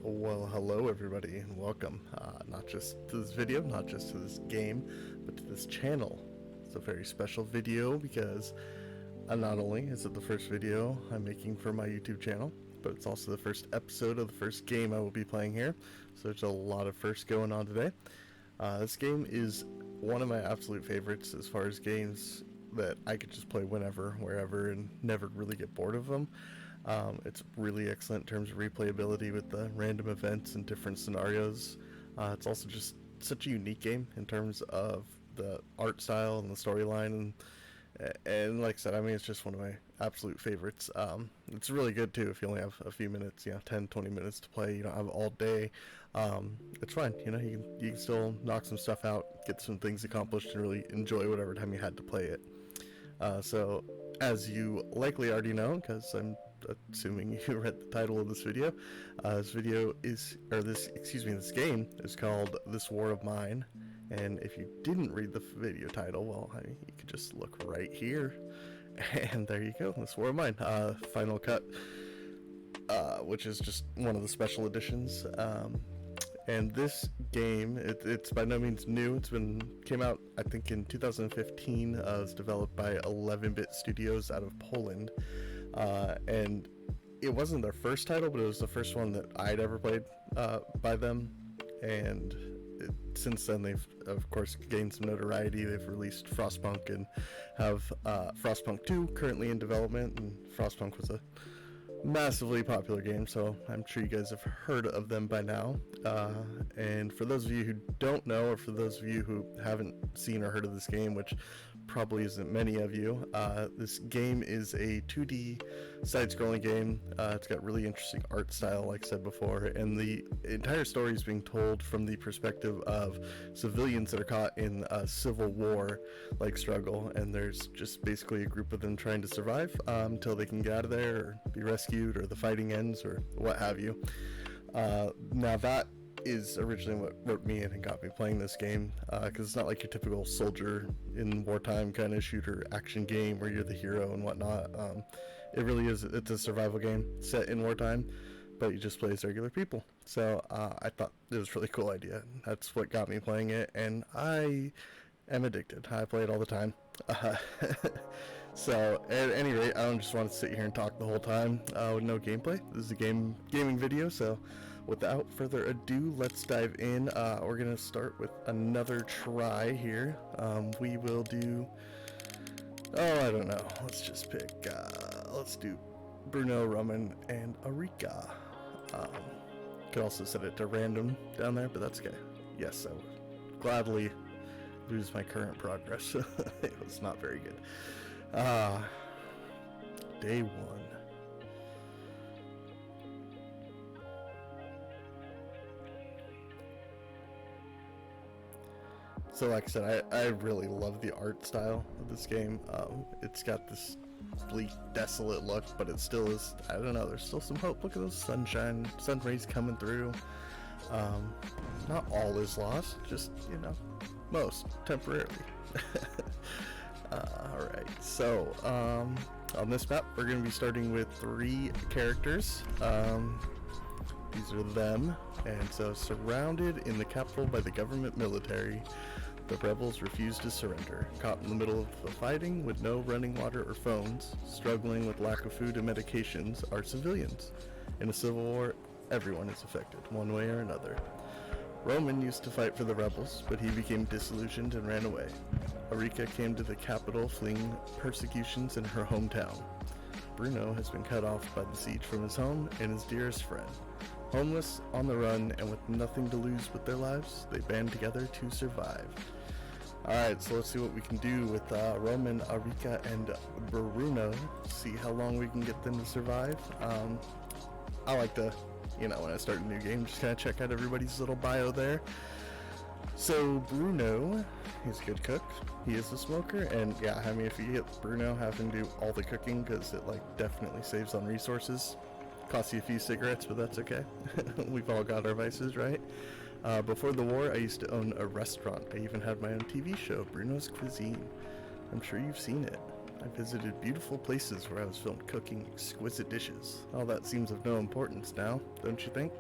Well, hello everybody, and welcome, not just to this video, not just to this game, but to this channel. It's a very special video because not only is it the first video I'm making for my YouTube channel, but it's also the first episode of the first game I will be playing here, so there's a lot of firsts going on today. This game is one of my absolute favorites as far as games that I could just play whenever, wherever, and never really get bored of them. It's really excellent in terms of replayability with the random events and different scenarios. It's also just such a unique game in terms of the art style and the storyline, and like I said, I mean, it's just one of my absolute favorites. It's really good too if you only have a few minutes, 10-20 minutes to play. You don't have all day. It's fine, you can still knock some stuff out, get some things accomplished, and really enjoy whatever time you had to play it. So as you likely already know, because I'm assuming you read the title of this video, this game is called This War of Mine. And if you didn't read the video title, well, I mean, you could just look right here, and there you go, This War of Mine, Final Cut, which is just one of the special editions. And this game, it's by no means new. Came out, I think, in 2015. It's developed by 11-bit Studios out of Poland, and it wasn't their first title, but it was the first one that I'd ever played by them. And since then, they've of course gained some notoriety. They've released Frostpunk and have Frostpunk 2 currently in development. And Frostpunk was a massively popular game, so I'm sure you guys have heard of them by now. And for those of you who don't know, or for those of you who haven't seen or heard of this game, which probably isn't many of you, this game is a 2D side-scrolling game. It's got really interesting art style, like I said before, and the entire story is being told from the perspective of civilians that are caught in a civil war like struggle, and there's just basically a group of them trying to survive until they can get out of there or be rescued, or the fighting ends, or what have you. Now that is originally what roped me in and got me playing this game, because it's not like your typical soldier in wartime kind of shooter action game where you're the hero and whatnot. It really is, it's a survival game set in wartime, but you just play as regular people. So I thought it was a really cool idea. That's what got me playing it, and I am addicted. I play it all the time. So at any rate, I don't just want to sit here and talk the whole time with no gameplay. This is a gaming video, so without further ado, let's dive in. We're gonna start with another try here. We will do, I don't know, let's just pick, let's do Bruno, Roman, and Arika. Could also set it to random down there, but that's okay. Yes, I would gladly lose my current progress. It was not very good. Day one. So like I said, I really love the art style of this game. It's got this bleak, desolate look, but it still is, I don't know, there's still some hope. Look at those sun rays coming through. Not all is lost, just, most, temporarily. Alright, so, on this map, we're going to be starting with 3 characters. These are them, and so surrounded in the capital by the government military, the rebels refuse to surrender. Caught in the middle of the fighting with no running water or phones, struggling with lack of food and medications, are civilians. In a civil war, everyone is affected, one way or another. Roman used to fight for the rebels, but he became disillusioned and ran away. Arika came to the capital fleeing persecutions in her hometown. Bruno has been cut off by the siege from his home and his dearest friend. Homeless, on the run, and with nothing to lose but their lives, they band together to survive. Alright, so let's see what we can do with Roman, Arika, and Bruno. See how long we can get them to survive. I like to, when I start a new game, just kind of check out everybody's little bio there. So Bruno, he's a good cook, he is a smoker, and yeah, I mean, if you get Bruno, have him do all the cooking, because it definitely saves on resources. Costs you a few cigarettes, but that's okay. We've all got our vices, right? Before the war, I used to own a restaurant. I even had my own TV show, Bruno's Cuisine. I'm sure you've seen it. I visited beautiful places where I was filmed cooking exquisite dishes. All that seems of no importance now, don't you think?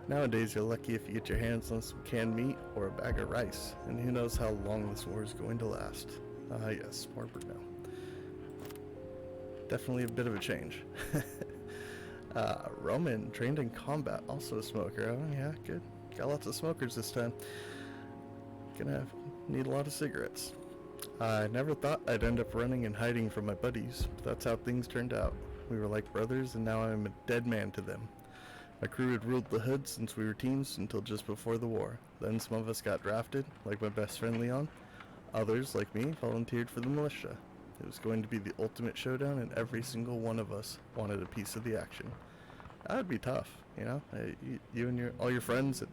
Nowadays, you're lucky if you get your hands on some canned meat or a bag of rice, and who knows how long this war is going to last. Ah, yes, poor Bruno. Definitely a bit of a change. Roman, trained in combat, also a smoker. Oh, yeah, good. Got lots of smokers this time. Gonna need a lot of cigarettes. I never thought I'd end up running and hiding from my buddies, but that's how things turned out. We were like brothers, and now I'm a dead man to them. My crew had ruled the hood since we were teens until just before the war. Then some of us got drafted, like my best friend Leon. Others, like me, volunteered for the militia. It was going to be the ultimate showdown, and every single one of us wanted a piece of the action. That would be tough, you know? You and all your friends,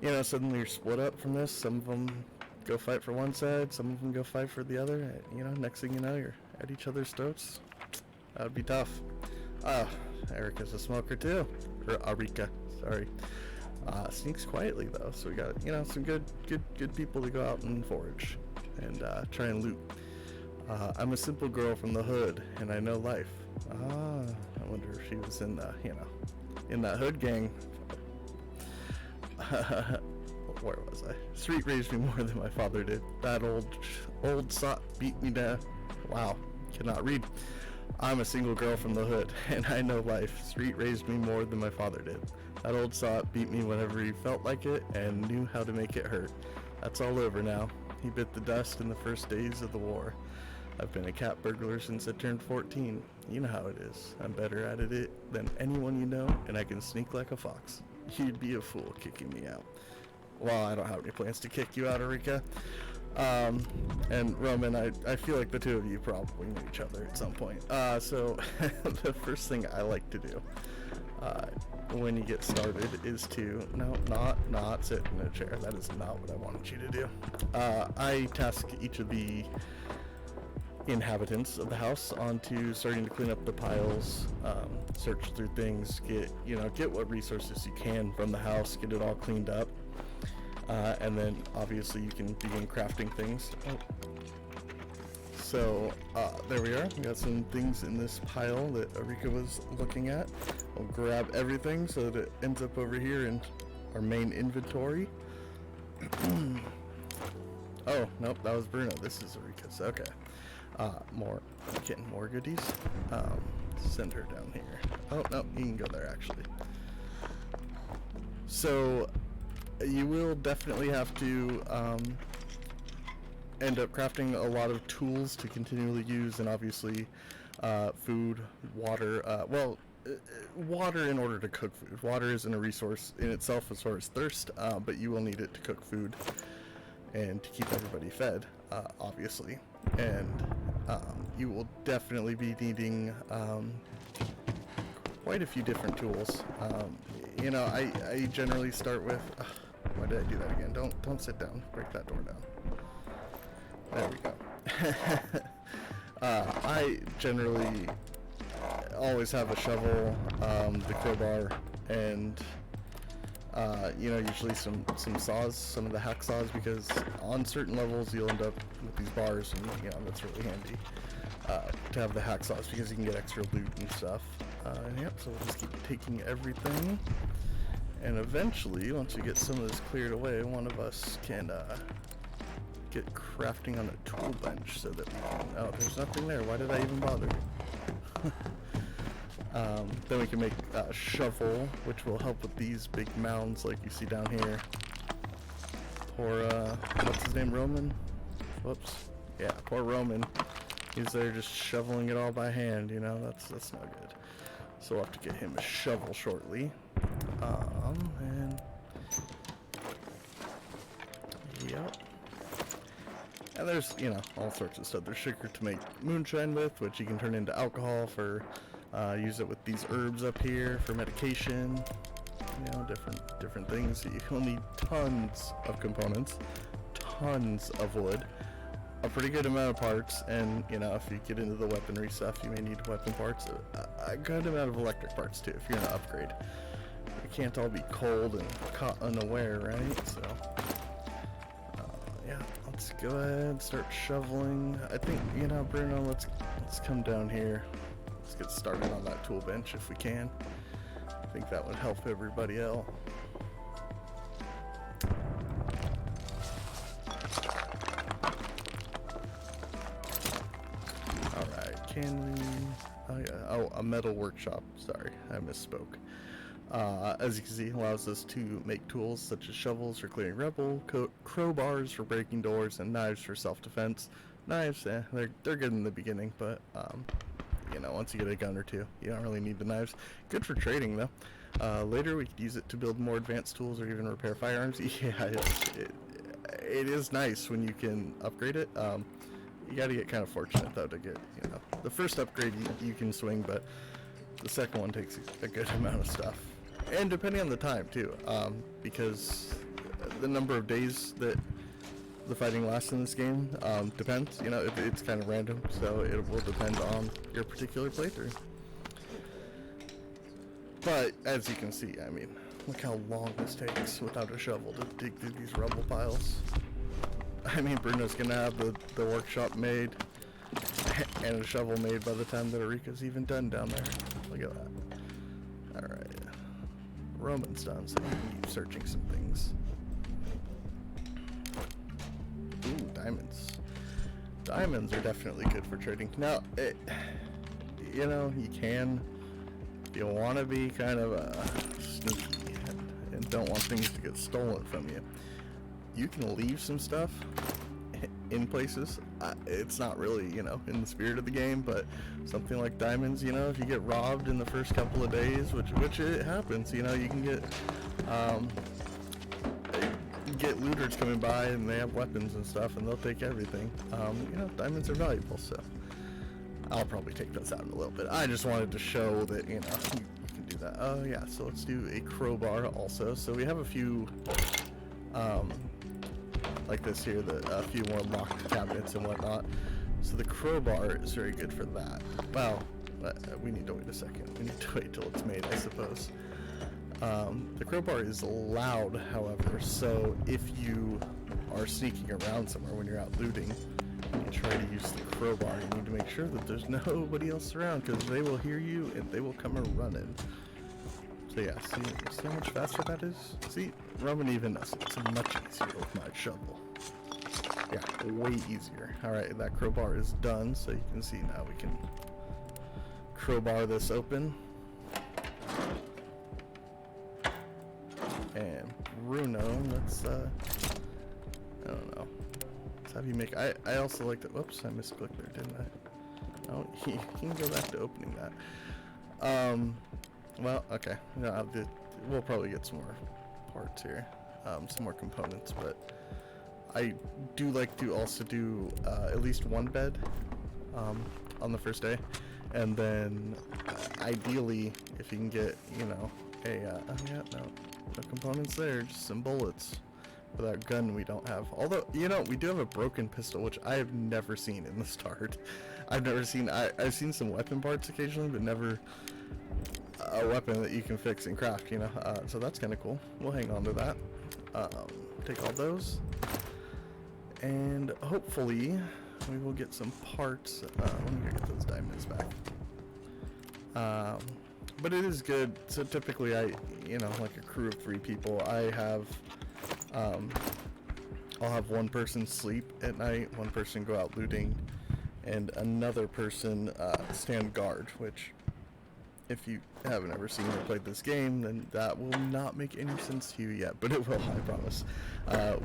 suddenly you're split up from this. Some of them go fight for one side, some of them go fight for the other. Next thing you know, you're at each other's throats. That would be tough. Erica's a smoker too. Or Arika, sorry. Sneaks quietly though, so we got, some good people to go out and forage and try and loot. I'm a simple girl from the hood, and I know life. I wonder if she was in the, in that hood gang. Where was I? Street raised me more than my father did. That old sot beat me down. Wow, cannot read. I'm a single girl from the hood, and I know life. Street raised me more than my father did. That old sot beat me whenever he felt like it and knew how to make it hurt. That's all over now. He bit the dust in the first days of the war. I've been a cat burglar since I turned 14. You know how it is. I'm better at it than anyone you know, and I can sneak like a fox. You'd be a fool kicking me out. Well, I don't have any plans to kick you out, Erika. And Roman, I feel like the two of you probably knew each other at some point. So the first thing I like to do when you get started is to, not sit in a chair. That is not what I wanted you to do. I task each of the inhabitants of the house onto starting to clean up the piles, search through things, get what resources you can from the house, get it all cleaned up. And then obviously you can begin crafting things. So there we are. We got some things in this pile that Arika was looking at. We'll grab everything so that it ends up over here in our main inventory. Oh, nope, that was Bruno. This is Arika's. Okay. More goodies. Send her down here. Oh, no, you can go there actually. So you will definitely have to end up crafting a lot of tools to continually use, and obviously food, water, water in order to cook food. Water isn't a resource in itself as far as thirst, but you will need it to cook food and to keep everybody fed, obviously. And you will definitely be needing quite a few different tools. I generally start with... why did I do that again? Don't sit down. Break that door down. There we go. I generally always have a shovel, the crowbar, and usually some saws, some of the hack saws, because on certain levels you'll end up with these bars, and that's really handy to have the hack saws because you can get extra loot and stuff. So we'll just keep taking everything, and eventually, once we get some of this cleared away, one of us can get crafting on a tool bench so that we can... Oh, there's nothing there. Why did I even bother? Then we can make a shovel, which will help with these big mounds like you see down here. Poor, what's his name, Roman? Whoops. Yeah, poor Roman. He's there just shoveling it all by hand, that's not good. So we'll have to get him a shovel shortly. And... Yep. And there's, all sorts of stuff. There's sugar to make moonshine with, which you can turn into alcohol for... use it with these herbs up here for medication, different things. You'll need tons of components, tons of wood, a pretty good amount of parts, and if you get into the weaponry stuff, you may need weapon parts, a good amount of electric parts too if you're gonna upgrade. You can't all be cold and caught unaware, right? So yeah, let's go ahead and start shoveling. I think Bruno, let's come down here. Let's get started on that tool bench if we can. I think that would help everybody else. can we... Oh yeah, oh, a metal workshop. Sorry, I misspoke. As you can see, allows us to make tools such as shovels for clearing rubble, crowbars for breaking doors, and knives for self-defense. Knives, they're good in the beginning, but you know, once you get a gun or two, you don't really need the knives. Good for trading though. Later we could use it to build more advanced tools or even repair firearms. Yeah, it is nice when you can upgrade it. You gotta get kind of fortunate though to get, you know, the first upgrade you can swing, but the second one takes a good amount of stuff. And depending on the time too, because the number of days that the fighting lasts in this game depends, you know, it's kind of random, so it will depend on your particular playthrough. But as you can see, I mean, look how long this takes without a shovel to dig through these rubble piles. I mean, Bruno's gonna have the workshop made and a shovel made by the time that Erika's even done down there. Look at that. Alright. Roman's done, so you can keep searching some things. Ooh, diamonds. Diamonds are definitely good for trading. Now, you know, you can, if you want to be kind of sneaky and don't want things to get stolen from you, you can leave some stuff in places. It's not really, you know, in the spirit of the game, but something like diamonds, you know, if you get robbed in the first couple of days, which it happens, you know, you can get looters coming by and they have weapons and stuff and they'll take everything. You know, diamonds are valuable, so I'll probably take those out in a little bit. I just wanted to show that, you know, you can do that. Oh yeah, so let's do a crowbar also. So we have a few like this here, a few more locked cabinets and whatnot. So the crowbar is very good for that. Well, we need to wait a second. We need to wait till it's made, I suppose. The crowbar is loud, however, so if you are sneaking around somewhere when you're out looting and you try to use the crowbar, you need to make sure that there's nobody else around, because they will hear you and they will come running. So yeah, see how much faster that is? See, Roman even knows it's much easier with my shovel. Yeah, way easier. Alright, that crowbar is done, so you can see now we can crowbar this open. And Bruno, let's I don't know. Let's have you make, I also like to, whoops, I misclicked there, didn't I? Oh, he can go back to opening that. Well, okay, no, we'll probably get some more parts here, some more components, but I do like to also do at least one bed on the first day, and then ideally, if you can get, you know, yeah, no components there, just some bullets. For that gun we don't have, although, you know, we do have a broken pistol, which I have never seen in the start. I've never seen, I've seen some weapon parts occasionally, but never a weapon that you can fix and craft, you know, so that's kind of cool. We'll hang on to that. Take all those, and hopefully we will get some parts. Let me get those diamonds back. But it is good. So typically you know, like a crew of 3 people, I have, I'll have one person sleep at night, one person go out looting, and another person stand guard, which, if you haven't ever seen or played this game, then that will not make any sense to you yet, but it will, I promise.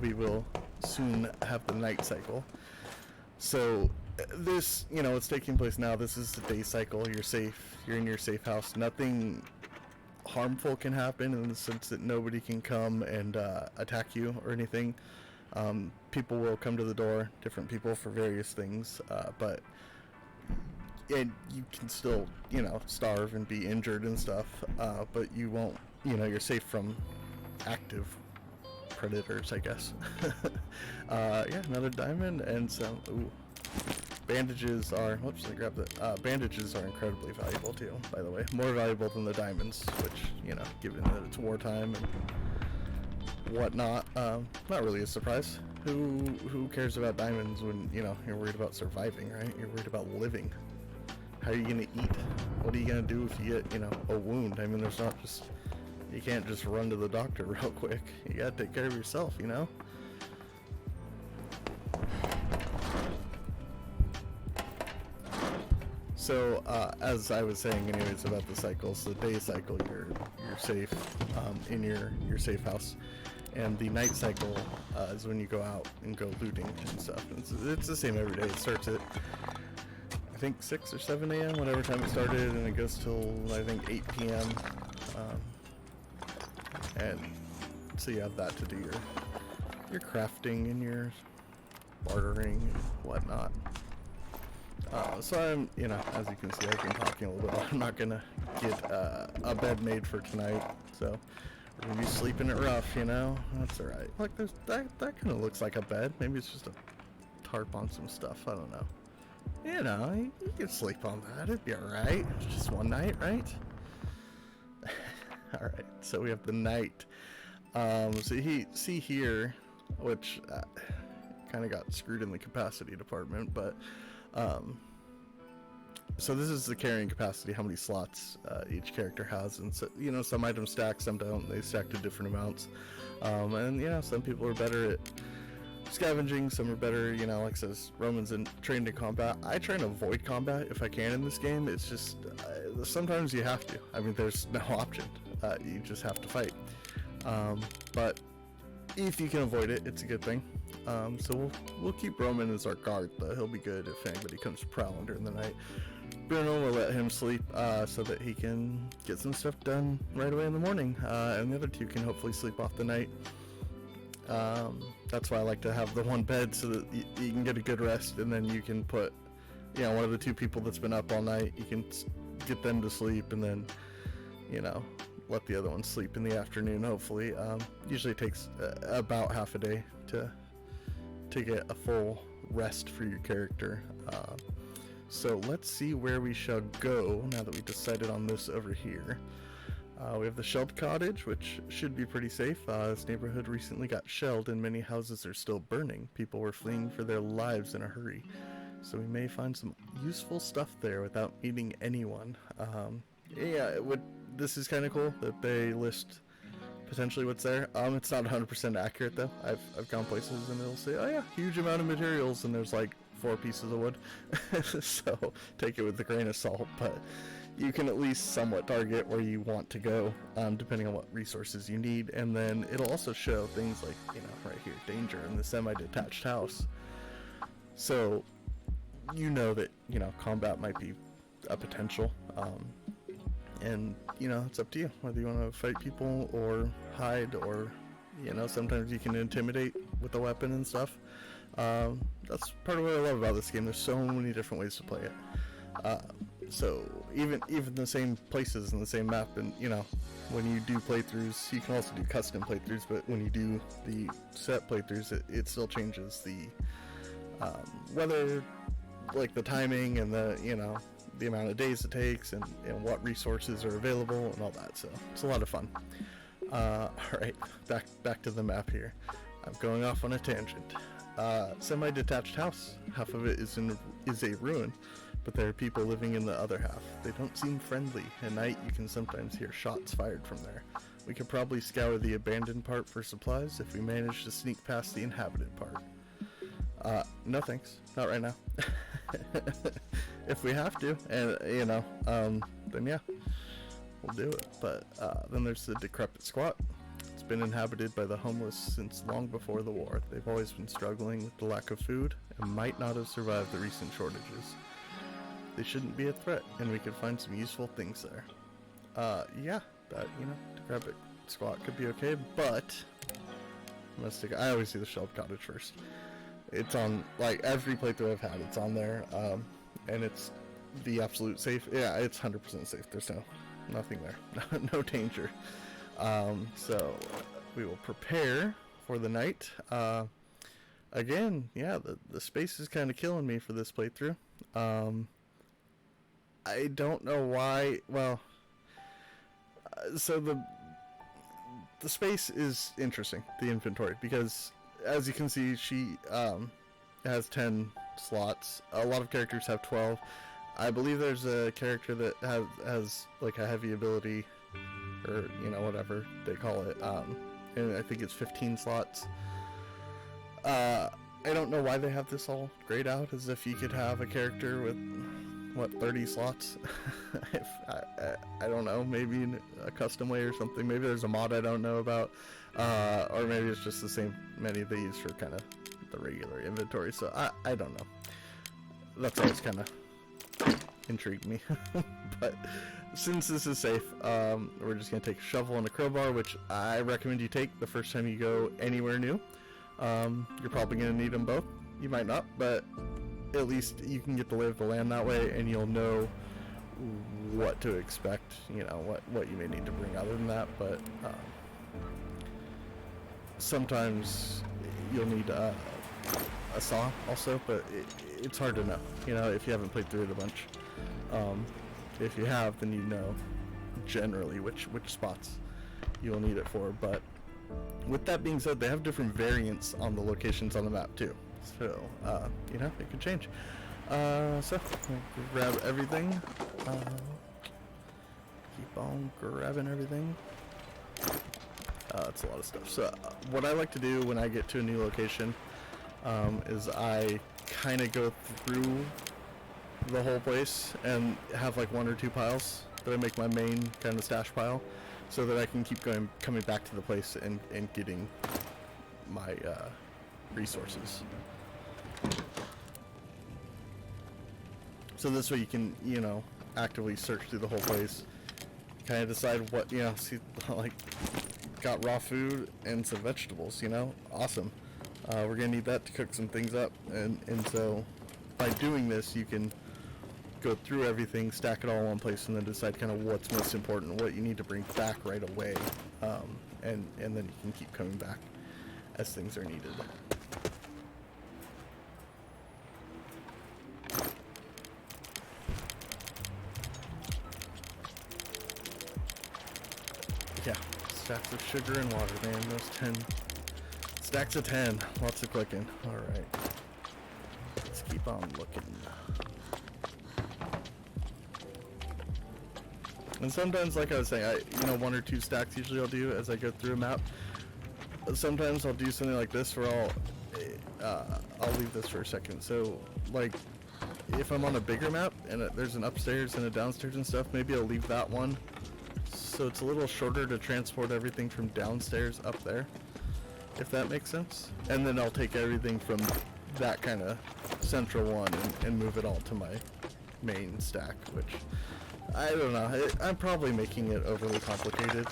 We will soon have the night cycle. So this, you know, it's taking place now. This is the day cycle. You're safe. You're in your safe house. Nothing harmful can happen in the sense that nobody can come and attack you or anything. People will come to the door, different people for various things, but and you can still, you know, starve and be injured and stuff, but you won't, you know, you're safe from active predators, I guess. Yeah, another diamond and some, ooh. Bandages are, whoops, I grabbed it. Bandages are incredibly valuable too, by the way. More valuable than the diamonds, which, you know, given that it's wartime and whatnot, not really a surprise. Who cares about diamonds when, you know, you're worried about surviving, right? You're worried about living. How are you gonna eat? What are you gonna do if you get, you know, a wound? I mean, there's not just, you can't just run to the doctor real quick. You gotta take care of yourself, you know? So as I was saying anyways about the cycles, the day cycle you're safe in your safe house, and the night cycle is when you go out and go looting and stuff. It's the same every day. It starts at I think 6 or 7 a.m. whatever time it started, and it goes till I think 8 p.m. And so you have that to do your crafting and your bartering and whatnot. So I'm, as you can see, I've been talking a little bit. I'm not gonna get a bed made for tonight, so we're gonna be sleeping it rough, That's alright. Look, that kind of looks like a bed. Maybe it's just a tarp on some stuff. I don't know. You can sleep on that. It'd be alright. It's just one night, right? Alright, so we have the night. So see here, which kind of got screwed in the capacity department, but so this is the carrying capacity, how many slots each character has, and so some items stack, some don't. They stack to different amounts, and some people are better at scavenging, some are better, like it says, Romans and trained in combat. I try and avoid combat if I can in this game. It's just sometimes you have to. I mean, there's no option. You just have to fight. But if you can avoid it, it's a good thing. So we'll keep Roman as our guard, though. He'll be good if anybody comes prowling during the night. Bruno will let him sleep so that he can get some stuff done right away in the morning, and the other two can hopefully sleep off the night. That's why I like to have the one bed, so that you can get a good rest, and then you can put one of the two people that's been up all night, you can get them to sleep, and then let the other one sleep in the afternoon, hopefully. Usually it takes about half a day to get a full rest for your character. So let's see where we shall go now that we decided on this over here. We have the shelled cottage, which should be pretty safe. This neighborhood recently got shelled and many houses are still burning. People were fleeing for their lives in a hurry. So we may find some useful stuff there without meeting anyone. This is kind of cool that they list potentially what's there. It's not 100% accurate though. I've gone places and it'll say, oh yeah, huge amount of materials, and there's like 4 pieces of wood. So take it with a grain of salt, but you can at least somewhat target where you want to go, depending on what resources you need. And then it'll also show things like, right here, danger in the semi-detached house. So that, combat might be a potential. And it's up to you whether you want to fight people or hide, or sometimes you can intimidate with a weapon and stuff. That's part of what I love about this game. There's so many different ways to play it. So even the same places in the same map, and when you do playthroughs, you can also do custom playthroughs, but when you do the set playthroughs, it still changes the whether, like, the timing and the amount of days it takes, and what resources are available and all that. So it's a lot of fun. Alright, back to the map here. I'm going off on a tangent. Semi-detached house. Half of it is a ruin, but there are people living in the other half. They don't seem friendly. At night you can sometimes hear shots fired from there. We could probably scour the abandoned part for supplies if we manage to sneak past the inhabited part. No thanks. Not right now. If we have to, and then yeah, we'll do it. But then there's the decrepit squat. It's been inhabited by the homeless since long before the war. They've always been struggling with the lack of food and might not have survived the recent shortages. They shouldn't be a threat, and we could find some useful things there. Yeah, that, decrepit squat could be okay, but I always do the shelled cottage first. It's on, like, every playthrough I've had, it's on there, and it's the absolute safe. Yeah, it's 100% safe. There's nothing there. No danger. So we will prepare for the night. Again, yeah, the space is kind of killing me for this playthrough. I don't know why. Well, so the space is interesting, the inventory, because as you can see, she has 10 slots. A lot of characters have 12. I believe there's a character that has like a heavy ability, or whatever they call it, and I think it's 15 slots. I don't know why they have this all grayed out, as if you could have a character with what, 30 slots? If I don't know, maybe in a custom way or something. Maybe there's a mod I don't know about, or maybe it's just the same many they use for kind of the regular inventory. So I don't know. That's always kind of intrigued me. But since this is safe, we're just gonna take a shovel and a crowbar, which I recommend you take the first time you go anywhere new. You're probably gonna need them both. You might not, but at least you can get the lay of the land that way, and you'll know what to expect, you know, what you may need to bring other than that. But sometimes you'll need a saw also, but it's hard to know, you know, if you haven't played through it a bunch. If you have, then you know generally which spots you'll need it for. But with that being said, they have different variants on the locations on the map too. So, you know, it could change. So, we'll grab everything. Keep on grabbing everything. That's a lot of stuff. So, what I like to do when I get to a new location is I kind of go through the whole place and have like 1 or 2 piles that I make my main kind of stash pile, so that I can keep coming back to the place and getting my resources. So this way you can, you know, actively search through the whole place, kind of decide what, you know, see, like, got raw food and some vegetables, you know, awesome. We're gonna need that to cook some things up, and so by doing this you can go through everything, stack it all in one place, and then decide kind of what's most important, what you need to bring back right away, and then you can keep coming back as things are needed. Yeah, stacks of sugar and water, man. Those 10 stacks of 10. Lots of clicking. Alright. Let's keep on looking. And sometimes, like I was saying, you know, 1 or 2 stacks usually I'll do as I go through a map. Sometimes I'll do something like this where I'll leave this for a second. So, like, if I'm on a bigger map and there's an upstairs and a downstairs and stuff, maybe I'll leave that one, so it's a little shorter to transport everything from downstairs up there, if that makes sense. And then I'll take everything from that kind of central one and move it all to my main stack, which, I don't know, I'm probably making it overly complicated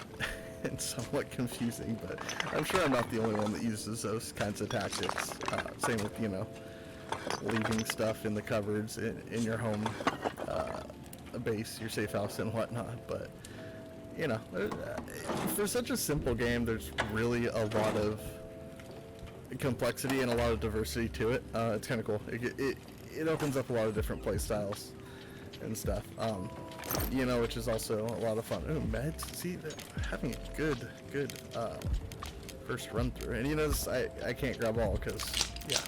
and somewhat confusing, but I'm sure I'm not the only one that uses those kinds of tactics. Same with, you know, leaving stuff in the cupboards in your home base, your safe house and whatnot. But, you know, for such a simple game, there's really a lot of complexity and a lot of diversity to it. It's kind of cool. It opens up a lot of different play styles and stuff, you know, which is also a lot of fun. Ooh, meds. See, they're having a good first run through. And you notice I can't grab all because, yeah,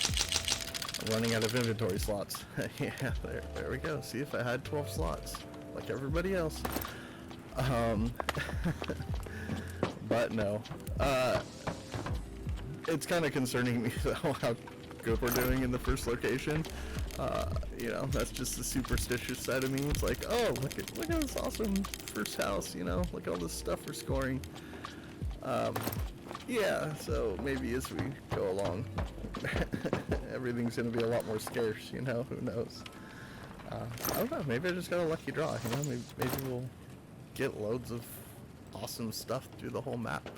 I'm running out of inventory slots. Yeah, there we go. See, if I had 12 slots like everybody else. But no, it's kind of concerning me though how good we're doing in the first location. You know, that's just the superstitious side of me. It's like, oh, look at this awesome first house, you know, look at all this stuff we're scoring. Yeah, so maybe as we go along, everything's gonna be a lot more scarce, you know, who knows. I don't know, maybe I just got a lucky draw, you know, maybe we'll get loads of awesome stuff through the whole map.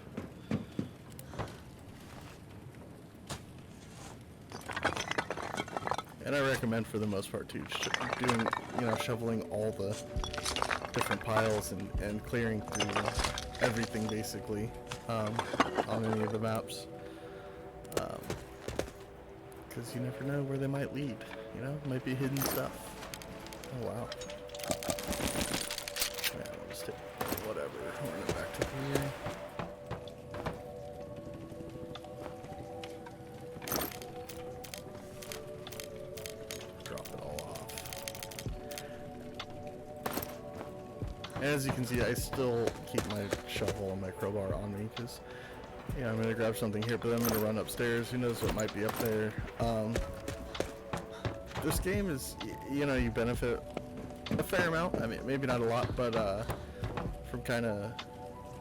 And I recommend, for the most part, too, doing, you know, shoveling all the different piles and clearing through everything, basically, on any of the maps. Because you never know where they might lead, you know? Might be hidden stuff. Oh, wow. Yeah, we'll just take whatever. Run it back to here. As you can see, I still keep my shovel and my crowbar on me because, yeah, I'm gonna grab something here, but then I'm gonna run upstairs. Who knows what might be up there? This game is, you know, you benefit a fair amount. I mean, maybe not a lot, but from kind of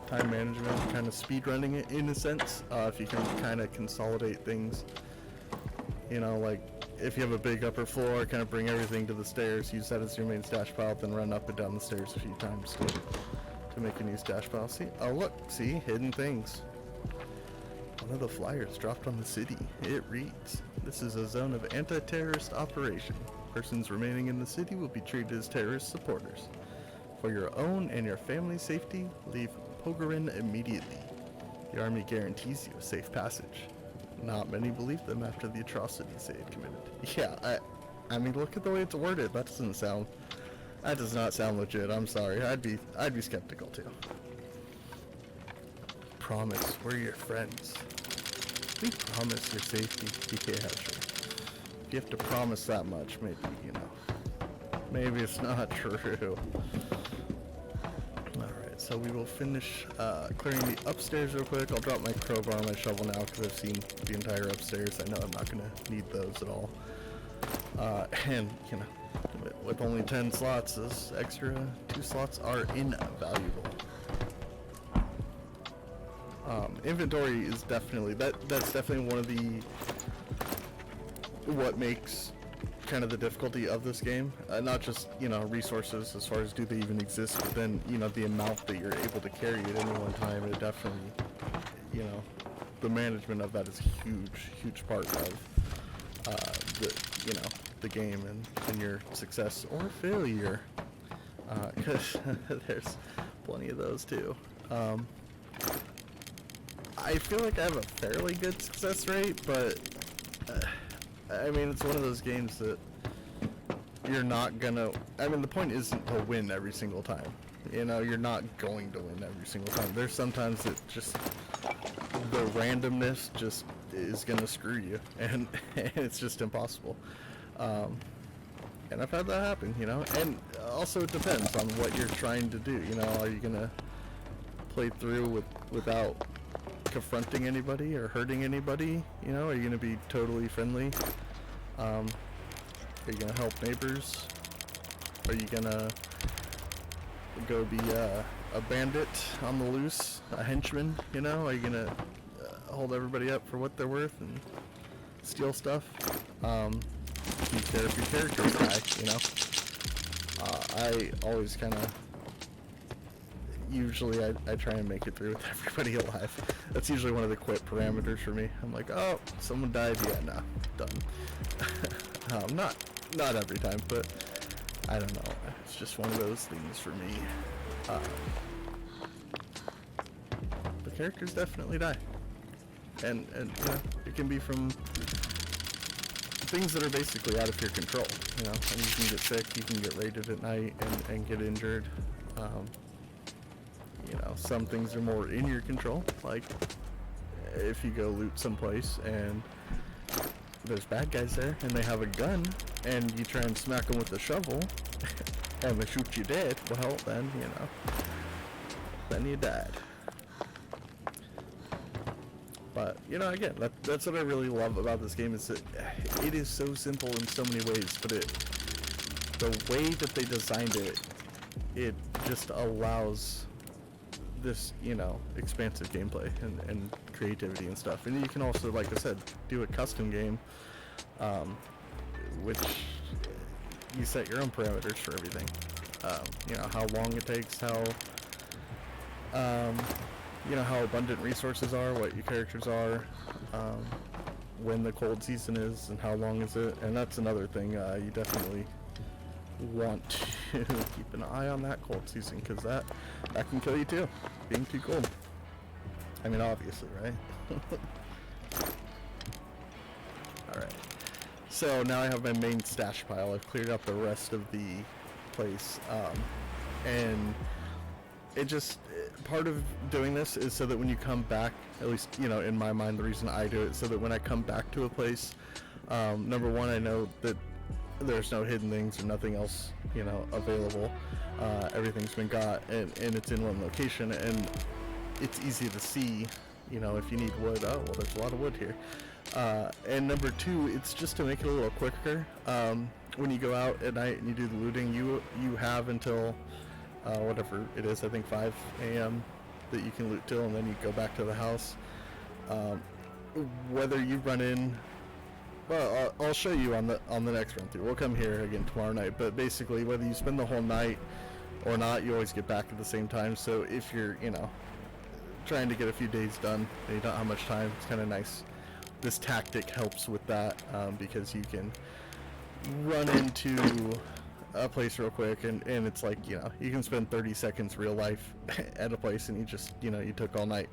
time management, kind of speed running it in a sense. If you can kind of consolidate things, you know, like if you have a big upper floor, kind of bring everything to the stairs, use that as your main stash pile, then run up and down the stairs a few times to make a new stash pile. See, oh look, see, hidden things. One of the flyers dropped on the city. It reads, "This is a zone of anti-terrorist operation. Persons remaining in the city will be treated as terrorist supporters. For your own and your family's safety, leave Pogorin immediately. The army guarantees you a safe passage." Not many believed them after the atrocities they had committed. Yeah, I mean, look at the way it's worded. That does not sound legit. I'm sorry. I'd be skeptical too. Promise, we're your friends. We promise your safety. Yeah, sure. If you have to promise that much, maybe, you know, maybe it's not true. Alright, so we will finish clearing the upstairs real quick. I'll drop my crowbar and my shovel now because I've seen the entire upstairs. I know I'm not going to need those at all. And, you know, with only 10 slots, those extra 2 slots are invaluable. Inventory is definitely, that's definitely one of what makes kind of the difficulty of this game. Not just, you know, resources as far as do they even exist, but then, you know, the amount that you're able to carry at any one time. It definitely, you know, the management of that is a huge part of the game and your success or failure, because there's plenty of those too. I feel like I have a fairly good success rate, but I mean, it's one of those games that you're not gonna, I mean, the point isn't to win every single time. You know, you're not going to win every single time. There's sometimes that just, the randomness just is gonna screw you, and it's just impossible. And I've had that happen, you know, and also it depends on what you're trying to do. You know, are you gonna play through without confronting anybody or hurting anybody? You know, are you gonna be totally friendly? Are you gonna help neighbors? Are you gonna go be a bandit on the loose, a henchman? You know, are you gonna hold everybody up for what they're worth and steal stuff? Do you care if your characters die? You know, I always kind of, usually I try and make it through with everybody alive. That's usually one of the quit parameters for me. I'm like, oh, someone died, yeah, nah, done. Not every time, but I don't know. It's just one of those things for me. The characters definitely die, and you know, it can be from things that are basically out of your control. You know, and you can get sick, you can get raided at night and get injured. You know, some things are more in your control, like if you go loot someplace and there's bad guys there and they have a gun and you try and smack them with a shovel and they shoot you dead, well then, you know, then you died. But, you know, again, that's what I really love about this game, is that it is so simple in so many ways, but the way that they designed it just allows this, you know, expansive gameplay and creativity and stuff. And you can also, like I said, do a custom game, which you set your own parameters for everything. You know, how long it takes, how you know, how abundant resources are, what your characters are, when the cold season is, and how long is it. And that's another thing, you definitely want to keep an eye on that cold season, because that can kill you too, being too cold. I mean, obviously, right? Alright, so now I have my main stash pile. I've cleared out the rest of the place, and it just, part of doing this is so that when you come back, at least, you know, in my mind, the reason I do it, so that when I come back to a place, number one, I know that there's no hidden things or nothing else, you know, available. Everything's been got, and it's in one location, and it's easy to see, you know, if you need wood. Oh, well, there's a lot of wood here. And number two, it's just to make it a little quicker. when you go out at night and you do the looting, you have until whatever it is, I think 5 a.m. that you can loot till, and then you go back to the house. Whether you run in, well, I'll show you on the next run through. We'll come here again tomorrow night, but basically whether you spend the whole night or not, you always get back at the same time. So if you're, you know, trying to get a few days done and you don't have much time, it's kind of nice. This tactic helps with that, because you can run into a place real quick, and it's like, you know, you can spend 30 seconds real life at a place and you just, you know, you took all night.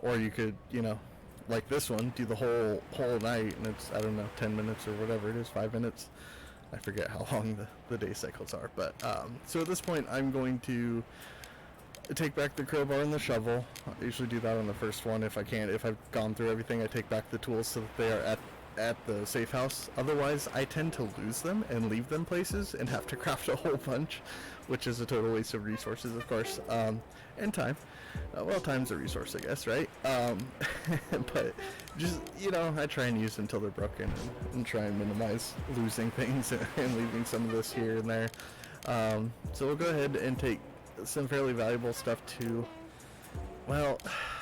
Or you could, you know, like this one, do the whole night, and it's, I don't know, 10 minutes or whatever it is, 5 minutes. I forget how long the day cycles are, but so at this point I'm going to take back the crowbar and the shovel. I usually do that on the first one if I can. If I've gone through everything, I take back the tools so that they are at the safe house. Otherwise, I tend to lose them and leave them places and have to craft a whole bunch, which is a total waste of resources, of course, and time. Well, time's a resource, I guess, right? But just, you know, I try and use them until they're broken, and try and minimize losing things and leaving some of this here and there. So we'll go ahead and take some fairly valuable stuff too. Well,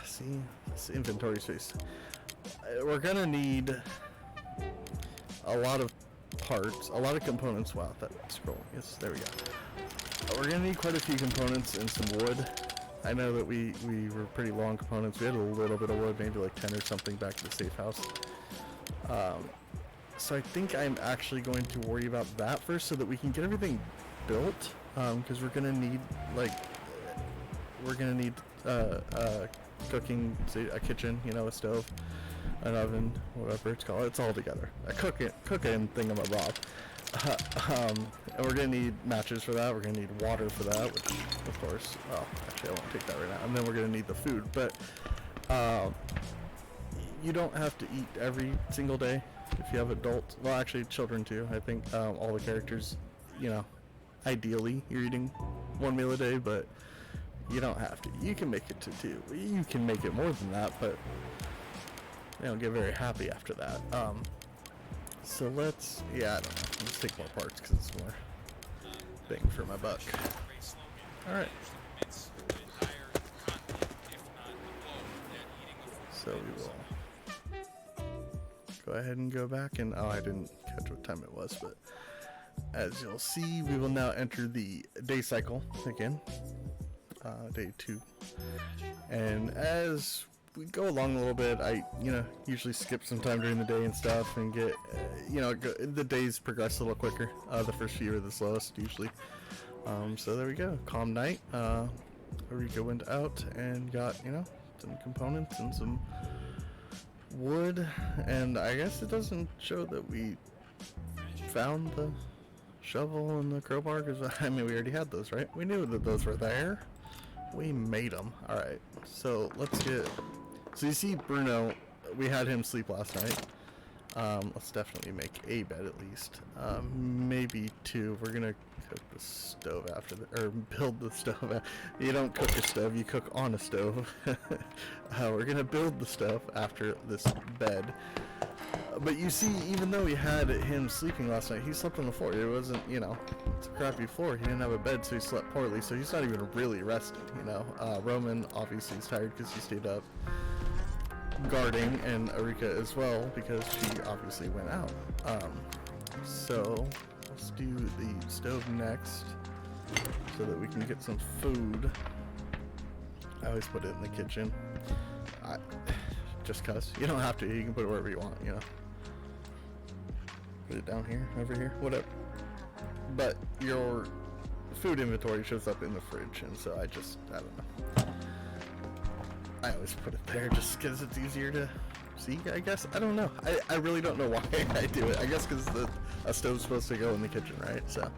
see, this inventory space. We're gonna need a lot of parts, a lot of components. Wow, that scroll. Yes, there we go. We're gonna need quite a few components and some wood. I know that we were pretty low on components. We had a little bit of wood, maybe like 10 or something back to the safe house. So I think I'm actually going to worry about that first so that we can get everything built. Because we're gonna need, like, cooking, say, a kitchen, you know, a stove, an oven, whatever it's called. It's all together. A cooking thingamabob. And we're gonna need matches for that. We're gonna need water for that, which, of course, oh, actually I won't take that right now. And then we're gonna need the food. But you don't have to eat every single day if you have adults. Well, actually, children too. I think all the characters, you know, ideally you're eating 1 meal a day, but you don't have to. You can make it to 2. You can make it more than that, but they don't get very happy after that. So let's, yeah, I don't know. Let's take more parts because it's more bang for my buck. Alright. So we will go ahead and go back and, oh, I didn't catch what time it was, but as you'll see, we will now enter the day cycle again, day 2. And as we go along a little bit, I, you know, usually skip some time during the day and stuff and get, you know, the days progress a little quicker. The first few are the slowest usually. So there we go, calm night. We went out and got, you know, some components and some wood, and I guess it doesn't show that we found the shovel and the crowbar, because I mean we already had those, right? We knew that those were there. We made them. Alright, so let's get, so you see Bruno, we had him sleep last night. Let's definitely make a bed at least, maybe 2. We're gonna cook the stove after or build the stove. You don't cook a stove, you cook on a stove. We're gonna build the stove after this bed. But you see, even though we had him sleeping last night, he slept on the floor. It wasn't, you know, it's a crappy floor. He didn't have a bed, so he slept poorly. So he's not even really rested, you know. Roman obviously is tired because he stayed up guarding, and Erika as well because she obviously went out. So let's do the stove next so that we can get some food. I always put it in the kitchen. Just cause. You don't have to. You can put it wherever you want, you know. Put it down here, over here, whatever. But your food inventory shows up in the fridge, and so I don't know. I always put it there just because it's easier to see, I guess. I don't know. I really don't know why I do it. I guess because a stove's supposed to go in the kitchen, right? So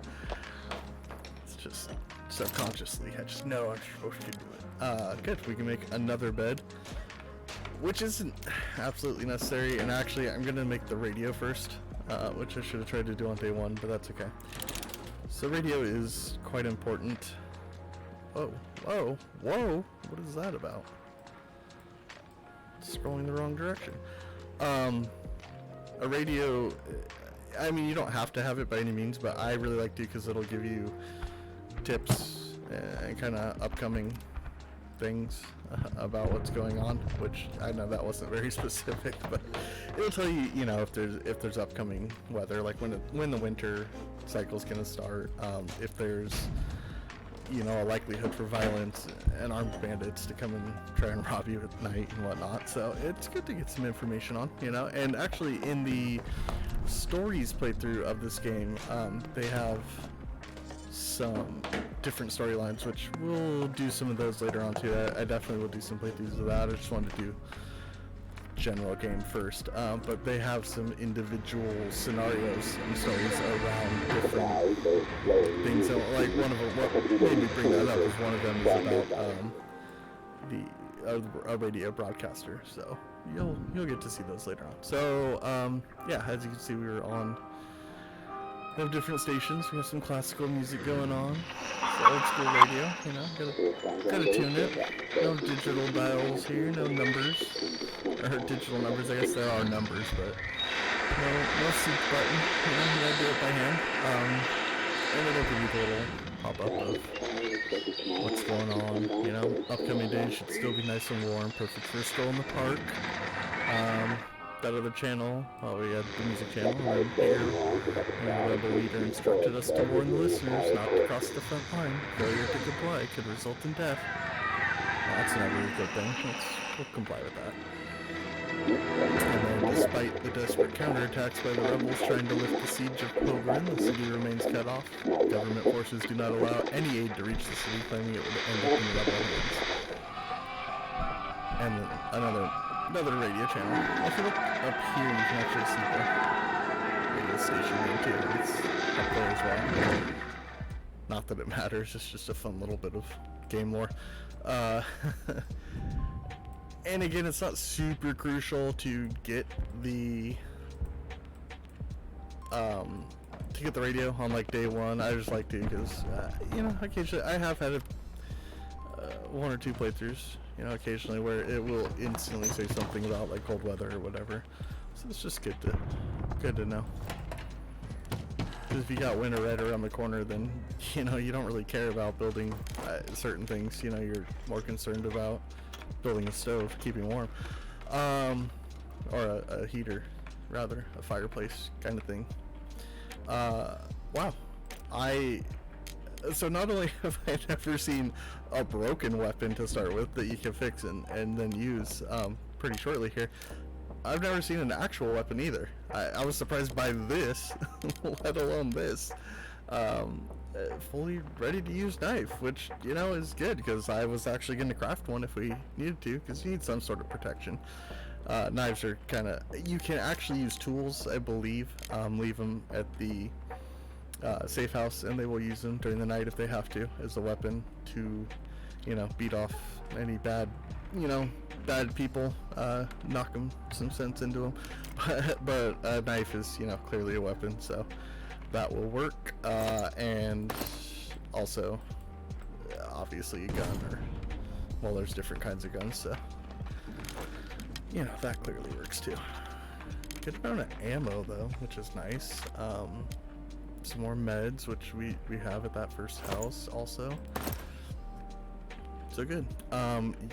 it's just subconsciously. I just know I'm supposed to do it. Good. We can make another bed, which isn't absolutely necessary. And actually, I'm going to make the radio first, which I should have tried to do on day 1, but that's okay. So radio is quite important. Whoa, whoa, whoa. What is that about? Scrolling the wrong direction. A radio, I mean, you don't have to have it by any means, but I really like to because it'll give you tips and kind of upcoming things about what's going on, which I know that wasn't very specific, but it'll tell you, you know, if there's upcoming weather, like when the winter cycle's gonna start, if there's, you know, a likelihood for violence and armed bandits to come and try and rob you at night and whatnot. So it's good to get some information on, you know. And actually in the stories playthrough of this game, they have some different storylines, which we'll do some of those later on too. I definitely will do some playthroughs of that. I just wanted to do general game first, but they have some individual scenarios and stories around different things. So, like, one of them, what made me bring that up is one of them is about a radio broadcaster. So you'll get to see those later on. So yeah, as you can see, we were on. We have different stations. We have some classical music going on. It's old school radio, you know. Gotta tune it. No digital dials here, no numbers. Or digital numbers, I guess there are numbers, but no sync button. You know, you gotta do it by hand. And it'll give you the little pop-up of what's going on. You know, upcoming days should still be nice and warm, perfect for a stroll in the park. That other channel, we had the music channel, and here, the rebel leader instructed us to warn the listeners not to cross the front line. Failure to comply could result in death. Well, that's never a good thing. We'll comply with that. And then, despite the desperate counterattacks by the rebels trying to lift the siege of Pilgrim, the city remains cut off. Government forces do not allow any aid to reach the city, claiming it would end up in the rebel hands. And then another radio channel. If you look up here, you can actually see the radio station name too. It's up there as well. Not that it matters, it's just a fun little bit of game lore. And again, it's not super crucial to get the radio on like day one. I just like to because you know, occasionally I have had one or two playthroughs, you know, occasionally where it will instantly say something about like cold weather or whatever. So it's just good to know. Because if you got winter right around the corner, then you know you don't really care about building certain things. You know, you're more concerned about building a stove, keeping warm, or a heater, rather, a fireplace kind of thing. Wow, so not only have I never seen a broken weapon to start with that you can fix and then use pretty shortly here, I've never seen an actual weapon either. I was surprised by this, let alone this. Fully ready to use knife, which, you know, is good because I was actually going to craft one if we needed to, because you need some sort of protection. Knives are kind of, you can actually use tools, I believe, leave them at the safe house, and they will use them during the night if they have to as a weapon to, you know, beat off any bad people, knock them some sense into them. But a knife is, you know, clearly a weapon, so that will work. And also, obviously, a gun, or, well, there's different kinds of guns, so, you know, that clearly works too. Good amount of ammo, though, which is nice. Some more meds, which we have at that first house also. So good.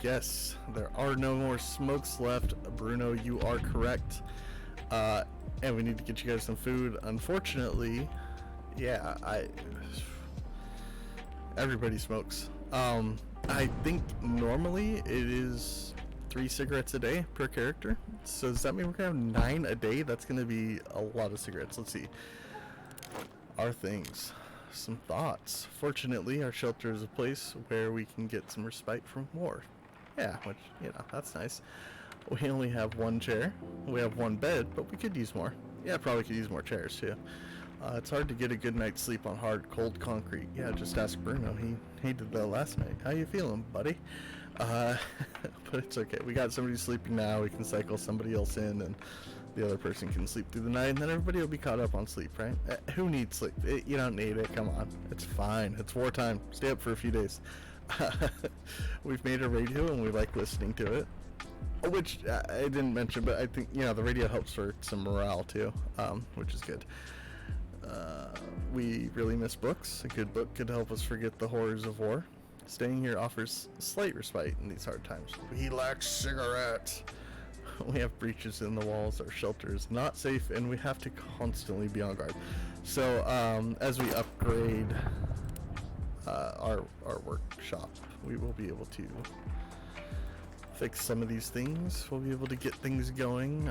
Yes, there are no more smokes left. Bruno, you are correct. And we need to get you guys some food. Unfortunately, yeah, everybody smokes. I think normally it is 3 cigarettes a day per character. So does that mean we're gonna have 9 a day? That's gonna be a lot of cigarettes. Let's see. Our things. Some thoughts. Fortunately, our shelter is a place where we can get some respite from war. Yeah, which, you know, that's nice. We only have 1 chair. We have 1 bed, but we could use more. Yeah, probably could use more chairs too. It's hard to get a good night's sleep on hard, cold concrete. Yeah, just ask Bruno. He did that last night. How you feeling, buddy? But it's okay. We got somebody sleeping now. We can cycle somebody else in, and the other person can sleep through the night, and then everybody will be caught up on sleep, right? Who needs sleep? You don't need it. Come on. It's fine. It's wartime. Stay up for a few days. We've made a radio, and we like listening to it. which I didn't mention, but I think, the radio helps for some morale too, which is good. We really miss books. A good book could help us forget the horrors of war. Staying here offers slight respite in these hard times. We lack cigarettes. We have breaches in the walls. Our shelter is not safe, and we have to constantly be on guard. So as we upgrade our workshop, we will be able to fix some of these things. We'll be able to get things going.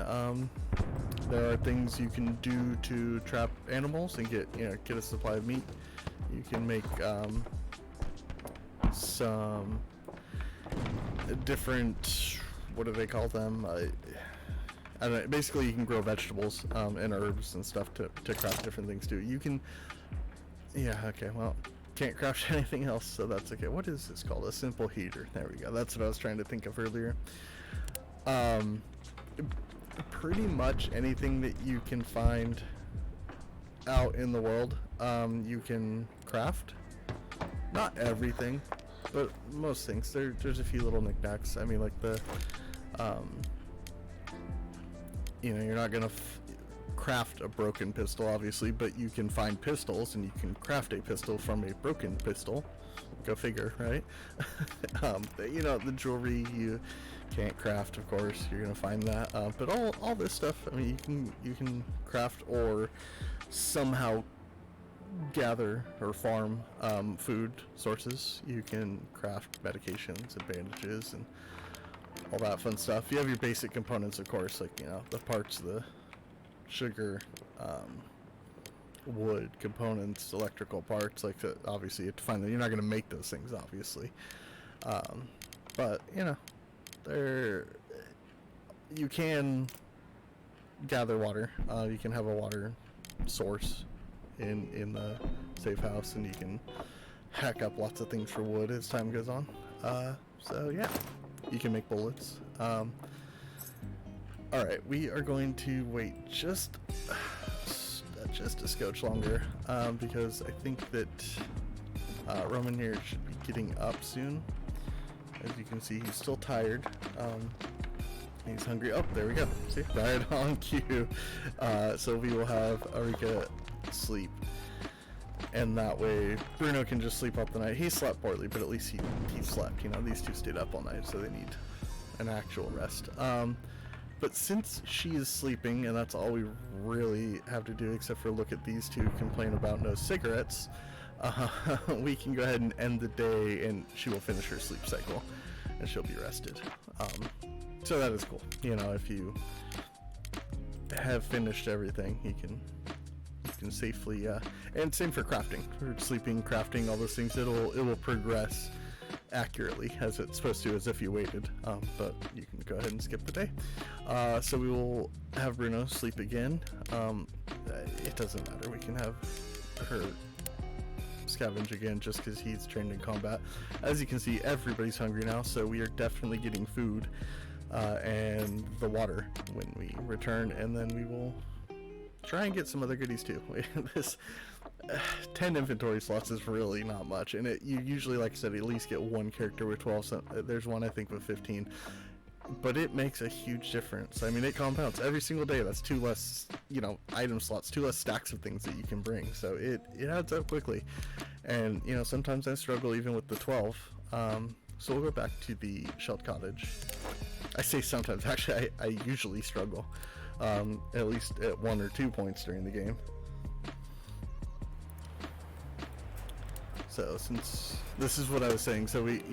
There are things you can do to trap animals and get a supply of meat. You can make some different, what do they call them? I don't know. Basically, you can grow vegetables and herbs and stuff to craft different things too. You can, okay, well, can't craft anything else, so that's okay. What is this called? A simple heater. There we go. That's what I was trying to think of earlier. Pretty much anything that you can find out in the world, you can craft. Not everything, but most things. There's a few little knickknacks. I mean, like the, you're not gonna craft a broken pistol, obviously, but you can find pistols, and you can craft a pistol from a broken pistol. Go figure, right? The jewelry you can't craft, of course. You're gonna find that, but all this stuff, I mean, you can craft or somehow gather or farm food sources. You can craft medications and bandages and all that fun stuff. You have your basic components, of course, like the parts, the sugar, wood components, electrical parts, like that. Obviously you have to find them. You're not going to make those things, obviously, but you can gather water. You can have a water source in the safe house, and you can hack up lots of things for wood as time goes on. So yeah, you can make bullets. Alright, we are going to wait just a scotch longer, because I think that Roman here should be getting up soon. As you can see, he's still tired. He's hungry. Oh, there we go. See, right on cue. So we will have Arika sleep, and that way Bruno can just sleep up the night. He slept poorly, but at least he slept. These two stayed up all night, so they need an actual rest. But since she is sleeping, and that's all we really have to do, except for look at these two complain about no cigarettes, we can go ahead and end the day, and she will finish her sleep cycle, and she'll be rested. So that is cool. If you have finished everything, you can safely, and same for crafting, for sleeping, crafting, all those things. It will progress accurately as it's supposed to, as if you waited, but you can go ahead and skip the day. So we will have Bruno sleep again. It doesn't matter, we can have her scavenge again just because he's trained in combat. As you can see, everybody's hungry now, so we are definitely getting food and the water when we return, and then we will try and get some other goodies too. This 10 inventory slots is really not much, and you usually, like I said, at least get one character with 12. So there's one I think with 15, but it makes a huge difference. I mean, it compounds every single day. That's 2 less item slots, 2 less stacks of things that you can bring, so it adds up quickly. And sometimes I struggle even with the 12. So we'll go back to the Shelled Cottage. I say sometimes, actually I usually struggle, at least at 1 or 2 points during the game. So since this is what I was saying, so we,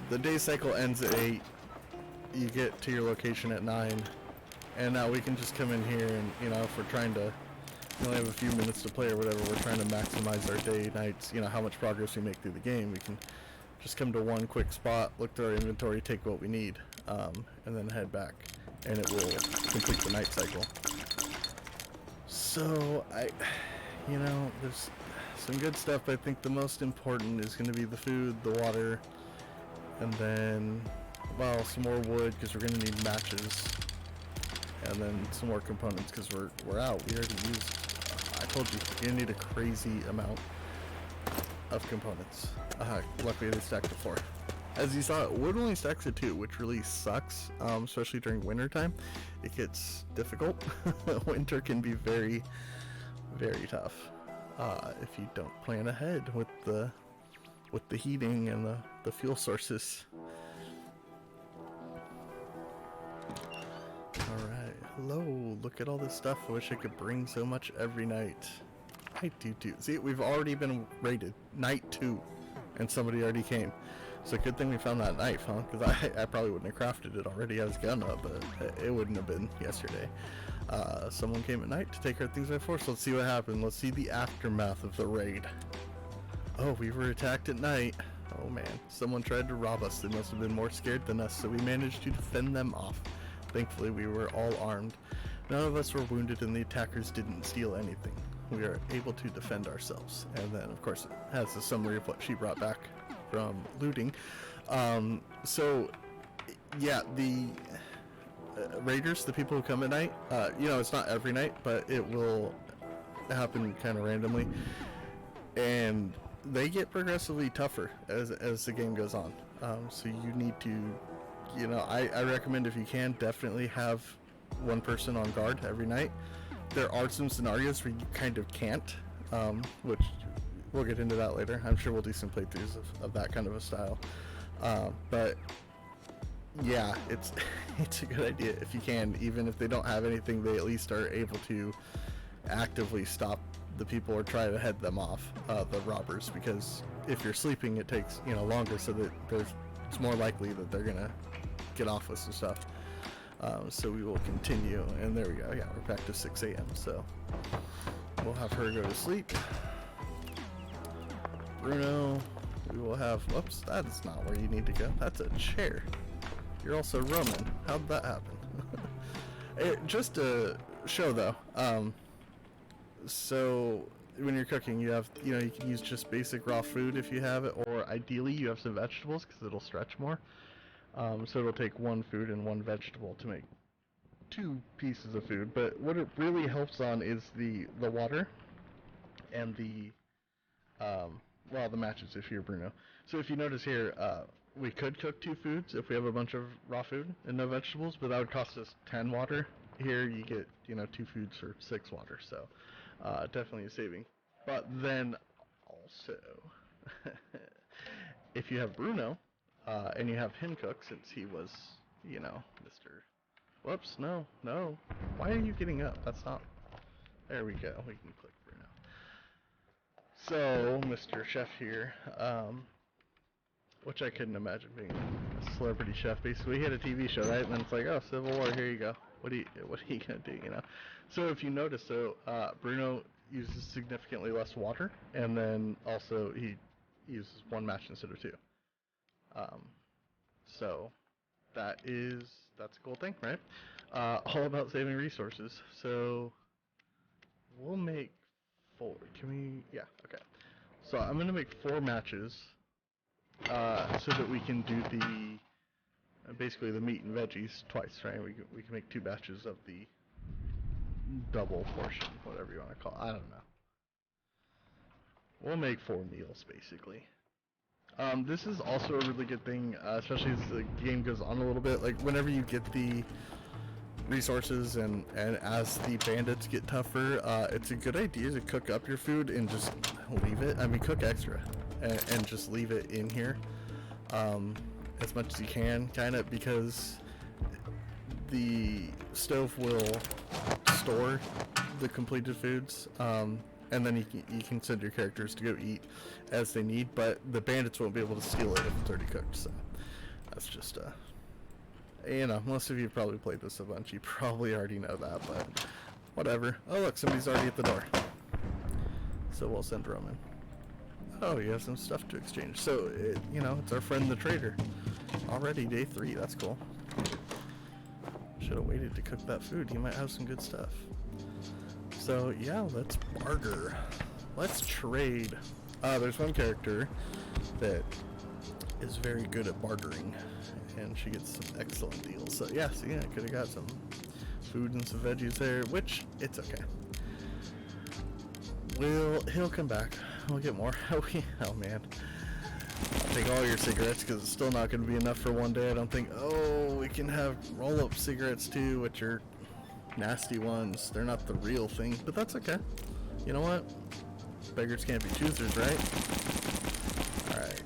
the day cycle ends at 8, you get to your location at 9, and now we can just come in here and, if we're trying to, we only have a few minutes to play or whatever, we're trying to maximize our day, nights, how much progress we make through the game, we can just come to one quick spot, look through our inventory, take what we need, and then head back, and it will complete the night cycle. So, there's some good stuff, but I think the most important is going to be the food, the water, and then, well, some more wood, because we're going to need matches, and then some more components, because we're out. We already used, I told you, you're going to need a crazy amount of components. Luckily they stacked to 4. As you saw, wood only stacks at 2, which really sucks, especially during winter time. It gets difficult. Winter can be very, very tough if you don't plan ahead with the heating and the fuel sources. Alright, hello, look at all this stuff. I wish I could bring so much every night. I do too. See, we've already been raided. Night 2, and somebody already came. So good thing we found that knife, huh? Because I probably wouldn't have crafted it already. I was gonna, but it wouldn't have been yesterday. Someone came at night to take our things by force. Let's see what happened. Let's see the aftermath of the raid. Oh, we were attacked at night. Oh man, someone tried to rob us. They must have been more scared than us, so we managed to defend them off. Thankfully, we were all armed. None of us were wounded, and the attackers didn't steal anything. We are able to defend ourselves. And then, of course, it has a summary of what she brought back from looting. So, yeah, the raiders, the people who come at night, you know, it's not every night, but it will happen kind of randomly. And they get progressively tougher as the game goes on. So you need to, you know, I recommend, if you can, definitely have one person on guard every night. There are some scenarios where you kind of can't, which we'll get into that later. I'm sure we'll do some playthroughs of that kind of a style. But yeah, it's a good idea if you can. Even if they don't have anything, they at least are able to actively stop the people or try to head them off, the robbers, because if you're sleeping, it takes, you know, longer, so that it's more likely that they're gonna get off with some stuff. So we will continue, and there we go. Yeah, we're back to 6 a.m. So we'll have her go to sleep. Bruno, we will have. Whoops, that's not where you need to go. That's a chair. You're also Roman. How'd that happen? Just to show though. So when you're cooking, you have, you know, you can use just basic raw food if you have it, or ideally you have some vegetables because it'll stretch more. So it'll take 1 food and 1 vegetable to make 2 pieces of food. But what it really helps on is the water and the well, the matches if you're Bruno. So if you notice here, we could cook 2 foods if we have a bunch of raw food and no vegetables, but that would cost us 10 water. Here you get, you know, 2 foods for 6 water, so definitely a saving. But then also, if you have Bruno, and you have him cook, since he was, you know, Mr. Whoops, no. Why are you getting up? That's not. There we go. We can click Bruno. So, Mr. Chef here, which I couldn't imagine being a celebrity chef. Basically, he had a TV show, right? And then it's like, oh, Civil War, here you go. What are you gonna do, you know? So if you notice, Bruno uses significantly less water, and then also he uses 1 match instead of 2. So that's a cool thing, right? All about saving resources. So we'll make 4. Can we? Yeah, okay. So I'm gonna make 4 matches, so that we can do the basically the meat and veggies twice, right? We can make 2 batches of the double portion, whatever you want to call it. I don't know. We'll make 4 meals basically. This is also a really good thing, especially as the game goes on a little bit. Like, whenever you get the resources and as the bandits get tougher, it's a good idea to cook up your food and just leave it. I mean, cook extra and just leave it in here as much as you can, kind of, because the stove will store the completed foods. And then you can send your characters to go eat as they need, but the bandits won't be able to steal it if it's already cooked, so that's just, you know, most of you probably played this a bunch, you probably already know that, but whatever. Oh look, somebody's already at the door. So we'll send Roman. Oh, you have some stuff to exchange. So, you know, it's our friend the trader. Already day 3, that's cool. Should have waited to cook that food, he might have some good stuff. So yeah, let's barter. Let's trade. There's one character that is very good at bartering, and she gets some excellent deals. So yeah, see, I could have got some food and some veggies there, which it's okay. He'll come back. We'll get more. Oh man, I'll take all your cigarettes because it's still not going to be enough for one day. I don't think. Oh, we can have roll-up cigarettes too, which are nasty ones. They're not the real thing, but that's okay. You know what? Beggars can't be choosers, right? Alright.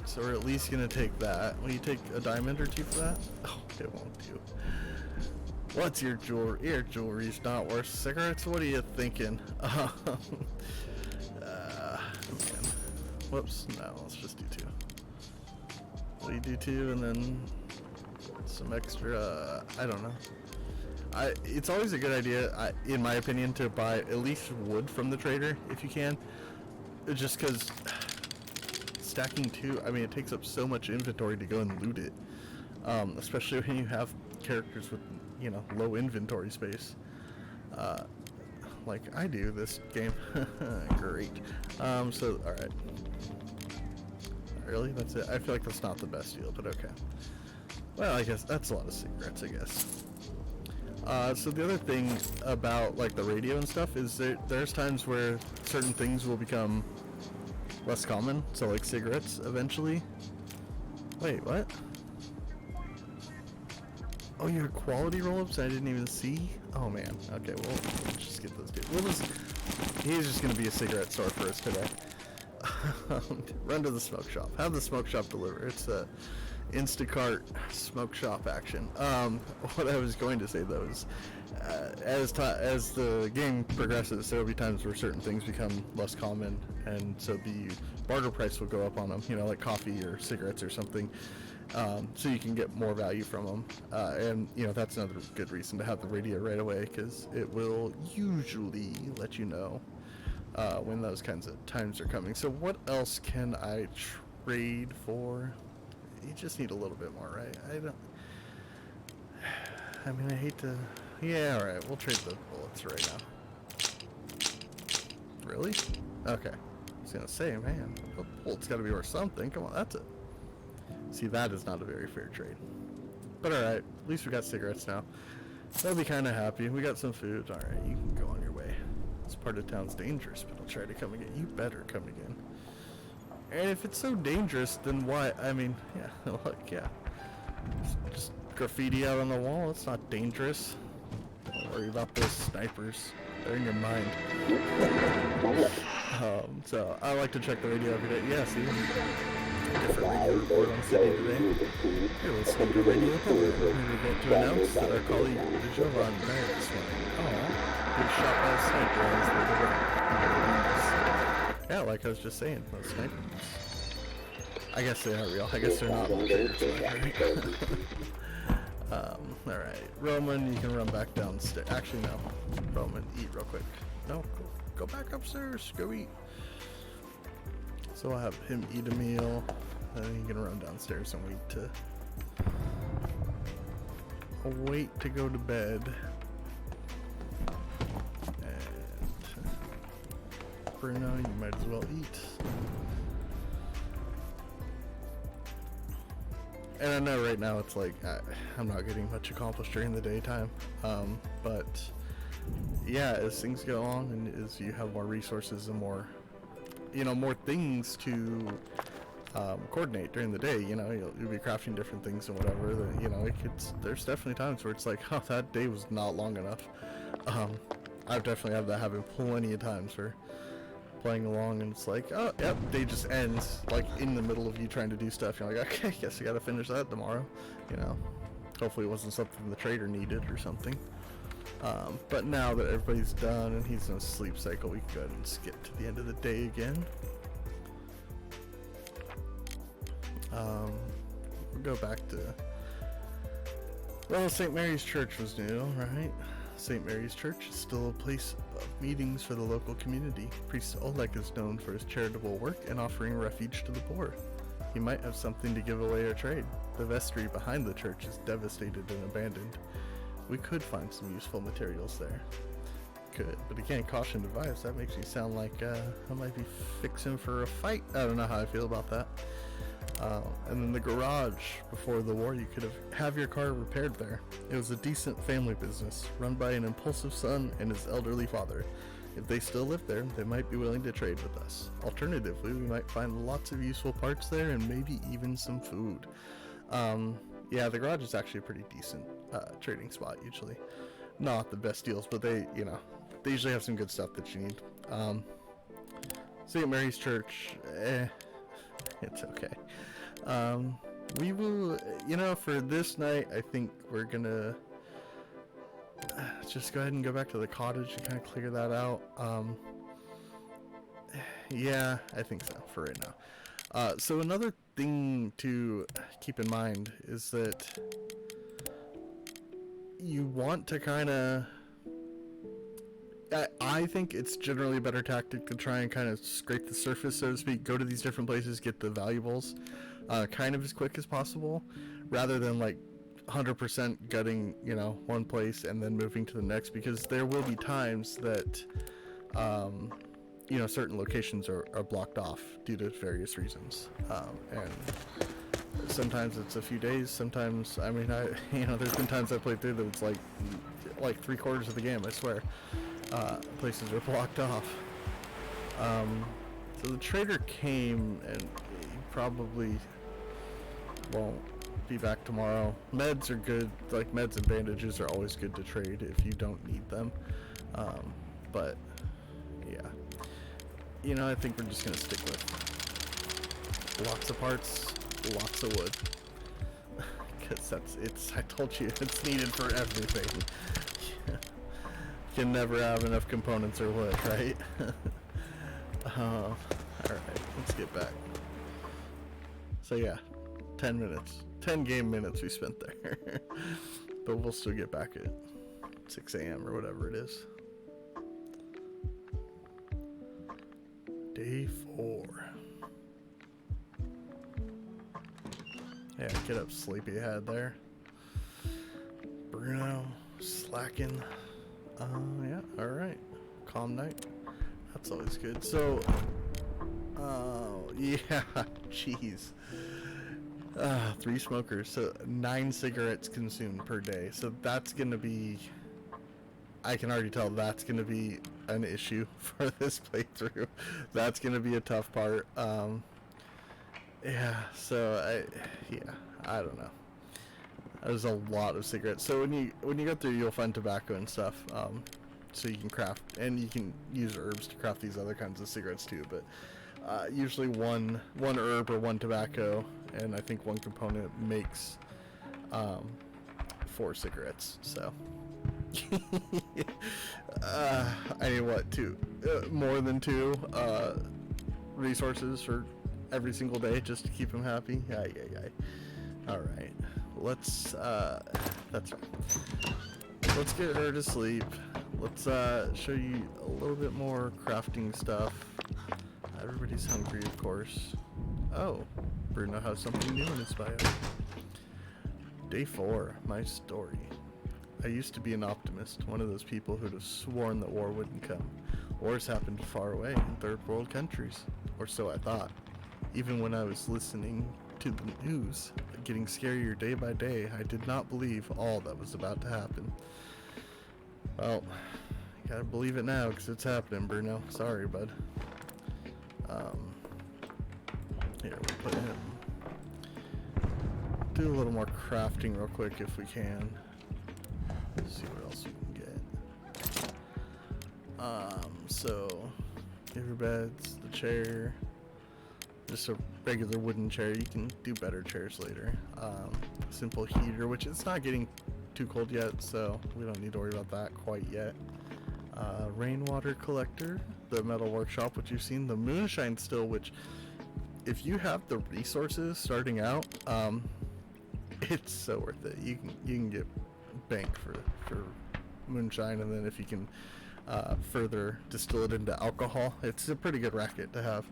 So we're at least going to take that. Will you take a diamond or two for that? Oh, it won't do. What's your jewelry? Your jewelry's not worth cigarettes? What are you thinking? Man. Whoops. No, let's just do 2. We do 2 and then some extra, I don't know. It's always a good idea, in my opinion, to buy at least wood from the trader if you can. Just because stacking 2, I mean, it takes up so much inventory to go and loot it. Especially when you have characters with, you know, low inventory space. Like I do this game. Great. So, alright. Really? That's it? I feel like that's not the best deal, but okay. Well, I guess that's a lot of cigarettes, I guess. So the other thing about like the radio and stuff is there's times where certain things will become less common. So like cigarettes eventually. Wait, what? Oh, your quality roll-ups I didn't even see? Oh man. Okay, well, let's just get those dude. He's just gonna be a cigarette store for us today. Run to the smoke shop. Have the smoke shop deliver. It's a Instacart smoke shop action. What I was going to say though is, as the game progresses, there will be times where certain things become less common, and so the barter price will go up on them. You know, like coffee or cigarettes or something, so you can get more value from them. And you know that's another good reason to have the radio right away, because it will usually let you know when those kinds of times are coming. So what else can I trade for? You just need a little bit more, right? I mean, I hate to... Yeah, alright, we'll trade the bullets right now. Really? Okay. I was gonna say, man, the bullet's gotta be worth something. Come on, that's it. See, that is not a very fair trade. But alright, at least we got cigarettes now. They'll be kinda happy. We got some food. Alright, you can go on your way. This part of town's dangerous, but I'll try to come again. You better come again. And if it's so dangerous, then why? I mean, yeah, look, yeah. Just graffiti out on the wall, it's not dangerous. Don't worry about those snipers. They're in your mind. So, I like to check the radio every day. Yeah, see? Different radio report on the city today. You're listening to radio. We're going to announce that our colleague, Jovan, died this morning. Oh, he was shot by a sniper as they delivered. Yeah, like I was just saying, those snipers. I guess they are real. I guess they're not right? Alright. Roman, you can run back downstairs. Actually, no. Roman, eat real quick. No, go back upstairs. Go eat. So I'll have him eat a meal. And then you can run downstairs and wait to go to bed. Bruno, you might as well eat. And I know right now it's like I'm not getting much accomplished during the daytime, but yeah, as things go on and as you have more resources and more, you know, more things to coordinate during the day, you know, you'll be crafting different things and whatever. That, you know, there's definitely times where it's like, oh, that day was not long enough. I've definitely had that happen plenty of times where playing along and it's like, oh yep, day just ends like in the middle of you trying to do stuff. You're like, okay, guess I gotta finish that tomorrow, you know. Hopefully it wasn't something the trader needed or something. But now that everybody's done and he's in a sleep cycle, we can go ahead and skip to the end of the day again. We'll go back to, well, St. Mary's Church was new, right? St. Mary's Church is still a place of meetings for the local community. Priest Oleg is known for his charitable work and offering refuge to the poor. He might have something to give away or trade. The vestry behind the church is devastated and abandoned. We could find some useful materials there. Could, but again, caution advised. That makes me sound like I might be fixing for a fight. I don't know how I feel about that. And then the garage, before the war, you could have your car repaired there. It was a decent family business, run by an impulsive son and his elderly father. if they still live there, they might be willing to trade with us. Alternatively, we might find lots of useful parts there and maybe even some food. Yeah, the garage is actually a pretty decent trading spot usually. Not the best deals, but they usually have some good stuff that you need. St. Mary's Church, it's okay. We will, for this night, I think we're gonna just go ahead and go back to the cottage and kind of clear that out. Yeah, I think so for right now. So another thing to keep in mind is that you want to kind of, I think it's generally a better tactic to try and kind of scrape the surface, so to speak, go to these different places, get the valuables kind of as quick as possible, rather than like 100% gutting, one place and then moving to the next, because there will be times that, certain locations are blocked off due to various reasons. And sometimes it's a few days, sometimes, there's been times I played through that it's like 3/4 of the game, I swear. Places are blocked off. So the trader came, and he probably won't be back tomorrow. Meds are good, like meds and bandages are always good to trade if you don't need them. But yeah, I think we're just gonna stick with lots of parts, lots of wood, because I told you, it's needed for everything. Can never have enough components or wood, right? Alright, let's get back. So yeah, 10 game minutes we spent there. But we'll still get back at 6 a.m. or whatever it is. Day 4. Yeah, get up, sleepyhead there. Bruno, slacking. Yeah, alright. Calm night. That's always good. So, yeah, jeez. 3 smokers, so 9 cigarettes consumed per day. So that's gonna be, I can already tell that's gonna be an issue for this playthrough. That's gonna be a tough part. Yeah, so I don't know. There's a lot of cigarettes. So when you go through, you'll find tobacco and stuff. So you can craft, and you can use herbs to craft these other kinds of cigarettes too. But usually one herb or one tobacco, and I think one component makes 4 cigarettes. So I need what, 2? More than 2 resources for every single day just to keep him happy. All right. Let's that's right. Let's get her to sleep. Let's show you a little bit more crafting stuff. Everybody's hungry, of course. Oh, Bruno has something new in his bio. Day 4, my story. I used to be an optimist, one of those people who'd have sworn that war wouldn't come. Wars happened far away in third world countries, or so I thought. Even when I was listening to the news, getting scarier day by day, I did not believe all that was about to happen. Well, you gotta believe it now, because it's happening, Bruno. Sorry, bud. Here, we'll put him. Do a little more crafting real quick if we can. See what else we can get. So, give your beds, the chair. Just a regular wooden chair. You can do better chairs later. Simple heater, which it's not getting too cold yet, so we don't need to worry about that quite yet. Rainwater collector, the metal workshop, which you've seen, the moonshine still, which if you have the resources starting out, it's so worth it. You can get bank for moonshine, and then if you can further distill it into alcohol, it's a pretty good racket to have.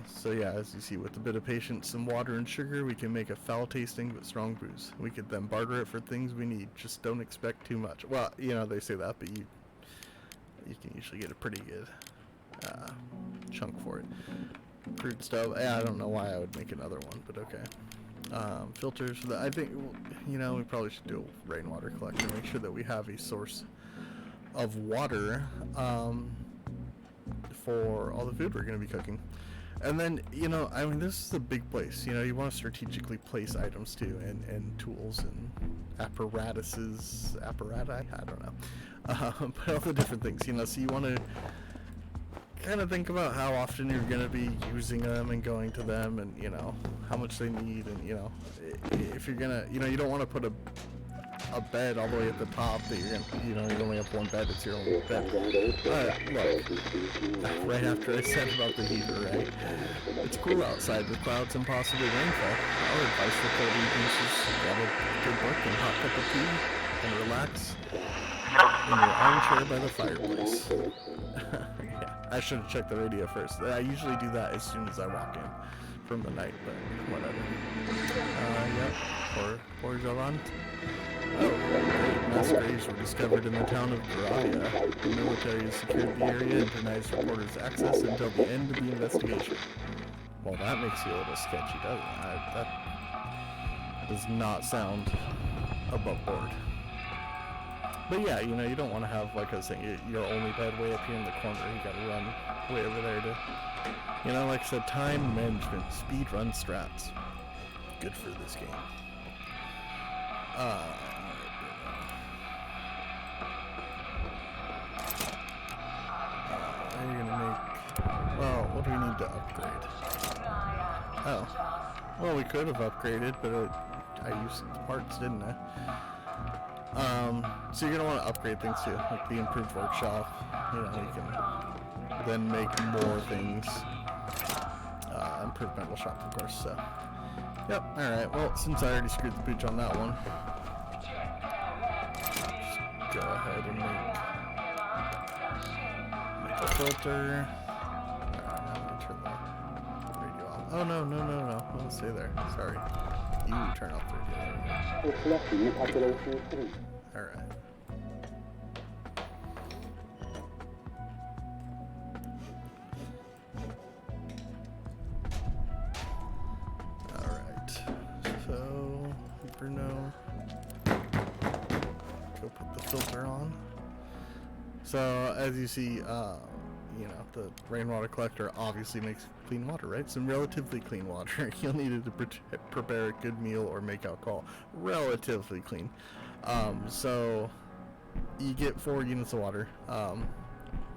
So yeah, as you see, with a bit of patience, some water and sugar, we can make a foul-tasting but strong booze. We could then barter it for things we need. Just don't expect too much. Well, they say that, but you can usually get a pretty good chunk for it. Crude stuff. Yeah, I don't know why I would make another one, but okay. Filters. I think we probably should do a rainwater collector. Make sure that we have a source of water. for all the food we're going to be cooking. And then, you know, I mean, this is a big place. You know, you want to strategically place items too, and tools and apparatuses, apparati, I don't know. But all the different things, you know, so you want to kind of think about how often you're going to be using them and going to them, and, you know, how much they need, and, you know, if you're going to, you know, you don't want to put a bed all the way at the top that you're gonna, you know, you only have one bed, it's your only bed. Look, right after I said about the heater, right? It's cool outside with clouds and possibly rainfall. Our advice for cold evenings is grab a good book and hot cup of tea and relax in your armchair by the fireplace. Yeah, I should have checked the radio first. I usually do that as soon as I walk in from the night, but whatever. Yep, pour Jovan. Oh, mass graves were discovered in the town of Barter. The military has secured the area and denies reporters access until the end of the investigation. Well, that makes you a little sketchy, doesn't it? That does not sound above board. But yeah, you know, you don't want to have, like I was saying, your only bed way up here in the corner. You gotta run way over there to, you know, like I said, time management, speed run strats. Good for this game. You're gonna make, well, what do we need to upgrade? Oh, well, we could have upgraded, but I used the parts, didn't I? So you're gonna want to upgrade things too, like the improved workshop. You know, you can then make more things. Improved metal shop, of course. So, yep. All right. Well, since I already screwed the pooch on that one, just go ahead and make a filter. Alright, I'm gonna turn the radio off. Oh no! I'll stay there. Sorry. You turn off the radio. Alright. Alright. So, Bruno, go put the filter on. So, as you see, you know, the rainwater collector obviously makes clean water, right? Some relatively clean water. You'll need it to prepare a good meal or make alcohol. Relatively clean. So you get 4 units of water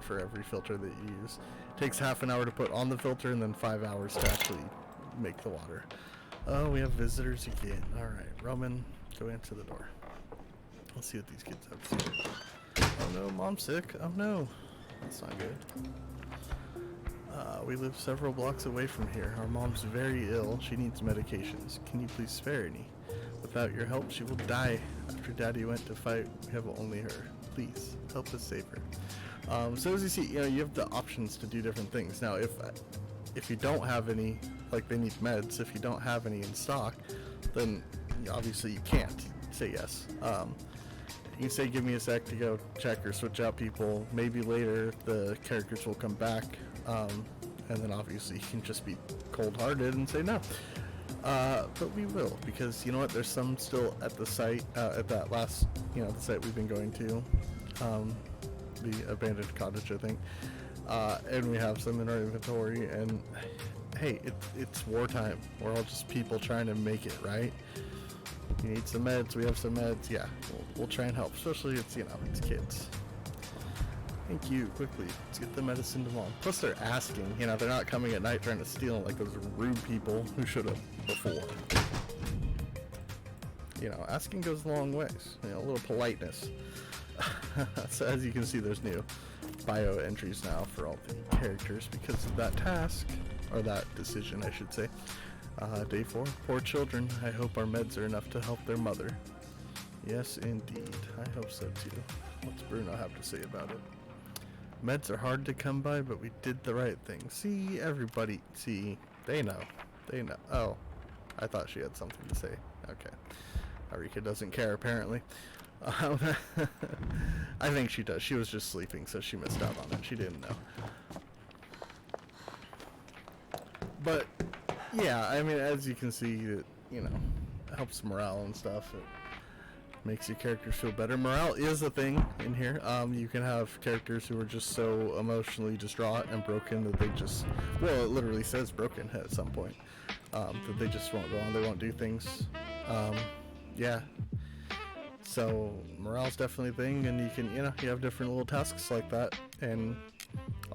for every filter that you use. It takes half an hour to put on the filter and then 5 hours to actually make the water. Oh, we have visitors again. Alright, Roman, go into the door. Let's see what these kids have to say. Oh no, Mom's sick. Oh no. That's not good. We live several blocks away from here. Our mom's very ill. She needs medications. Can you please spare any? Without your help, she will die. After Daddy went to fight, we have only her. Please, help us save her. So as you see, you know, you have the options to do different things. Now, if you don't have any, like they need meds, if you don't have any in stock, then obviously you can't say yes. You can say, give me a sec to go check or switch out people. Maybe later the characters will come back, and then obviously you can just be cold-hearted and say no. But we will, because you know what? There's some still at the site, at that last, you know, the site we've been going to, the abandoned cottage, I think. And we have some in our inventory. And hey, it's wartime. We're all just people trying to make it, right? You need some meds. We have some meds. Yeah, we'll try and help. Especially it's, you know, it's kids. Thank you. Quickly, let's get the medicine to Mom. Plus, they're asking. You know, they're not coming at night trying to steal like those rude people who should have before. You know, asking goes a long ways. You know, a little politeness. So as you can see, there's new bio entries now for all the characters because of that task, or that decision, I should say. Day 4. Poor children. I hope our meds are enough to help their mother. Yes, indeed. I hope so too. What's Bruno have to say about it? Meds are hard to come by, but we did the right thing. See, everybody, see, they know. They know. Oh, I thought she had something to say. Okay. Arika doesn't care, apparently. I think she does. She was just sleeping, so she missed out on it. She didn't know. But, yeah, I mean, as you can see, it, you know, helps morale and stuff. makes your characters feel better. Morale is a thing in here. You can have characters who are just so emotionally distraught and broken that they just, well, it literally says broken at some point, that they just won't go on, they won't do things. Yeah. So morale's definitely a thing, and you can, you know, you have different little tasks like that, and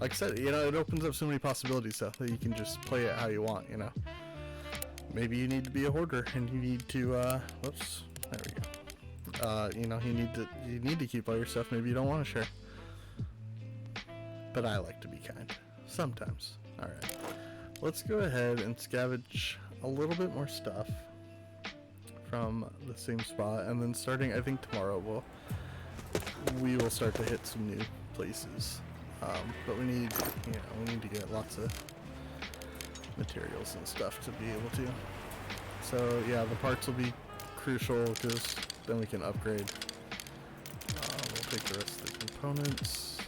like I said, you know, it opens up so many possibilities though, that you can just play it how you want, you know. Maybe you need to be a hoarder, and you need to, whoops, there we go. You know, you need to keep all your stuff. Maybe you don't want to share. But I like to be kind. Sometimes. Alright. Let's go ahead and scavenge a little bit more stuff from the same spot, and then starting, I think tomorrow, we will start to hit some new places. But we need, you know, we need to get lots of materials and stuff to be able to. So yeah, the parts will be crucial because then we can upgrade. We'll take the rest of the components.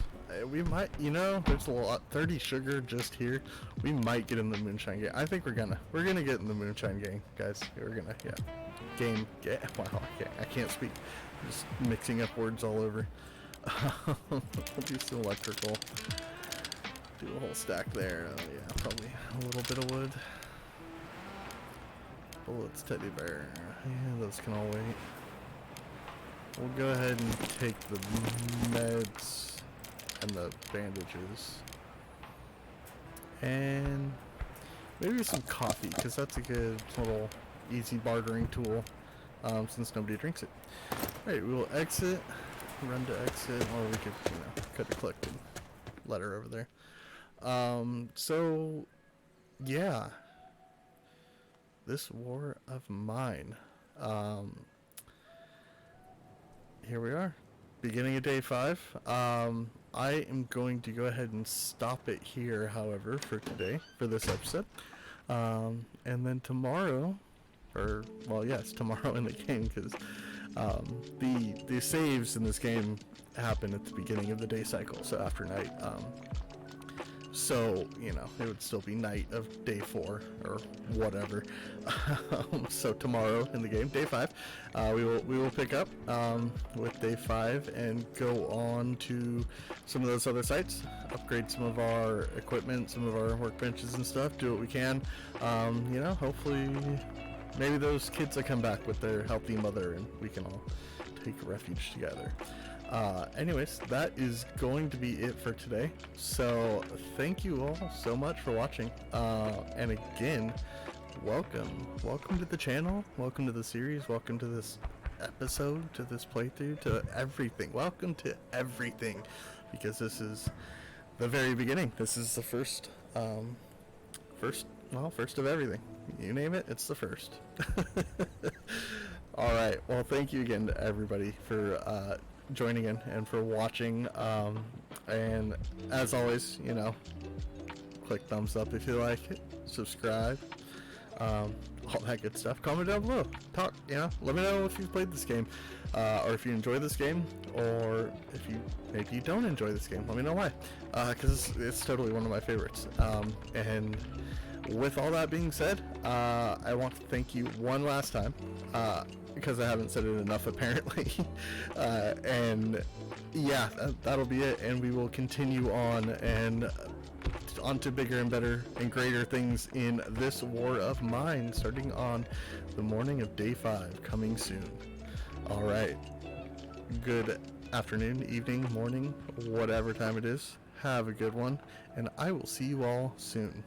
We might, you know, there's a lot, 30 sugar just here. We might get in the moonshine gang. I think we're gonna get in the moonshine gang, guys. We're gonna, yeah. Wow, I can't speak. I'm just mixing up words all over. We'll do some electrical. Do a whole stack there. Oh yeah, probably a little bit of wood. Bullets, teddy bear. Yeah, those can all wait. We'll go ahead and take the meds and the bandages. And maybe some coffee, because that's a good little easy bartering tool, since nobody drinks it. Alright, we will exit, run to exit, or we could, you know, cut a collected letter over there. So, yeah. This war of mine. Here we are. Beginning of day 5. I am going to go ahead and stop it here, however, for today, for this episode. And then tomorrow, or, well, yes, tomorrow in the game, because the saves in this game happen at the beginning of the day cycle, so after night. So, you know, it would still be night of day 4 or whatever. So tomorrow in the game, day 5, we will pick up with day 5 and go on to some of those other sites, upgrade some of our equipment, some of our workbenches and stuff, do what we can. You know, hopefully maybe those kids will come back with their healthy mother and we can all take refuge together. Anyways, that is going to be it for today. So thank you all so much for watching. And again, welcome to the channel, welcome to the series, welcome to this episode, to this playthrough, to everything. Welcome to everything, because this is the very beginning. This is the first of everything. You name it, it's the first. All right. Well, thank you again to everybody for joining in and for watching, and as always, you know, click thumbs up if you like it, subscribe, all that good stuff. Comment down below, talk, you know, let me know if you've played this game, or if you enjoy this game, or if you maybe you don't enjoy this game. Let me know why, because it's totally one of my favorites. And with all that being said, I want to thank you one last time, because I haven't said it enough apparently. And yeah, that'll be it, and we will continue on and on to bigger and better and greater things in this war of mine, starting on the morning of day 5, coming soon. All right, good afternoon, evening, morning, whatever time it is. Have a good one, and I will see you all soon.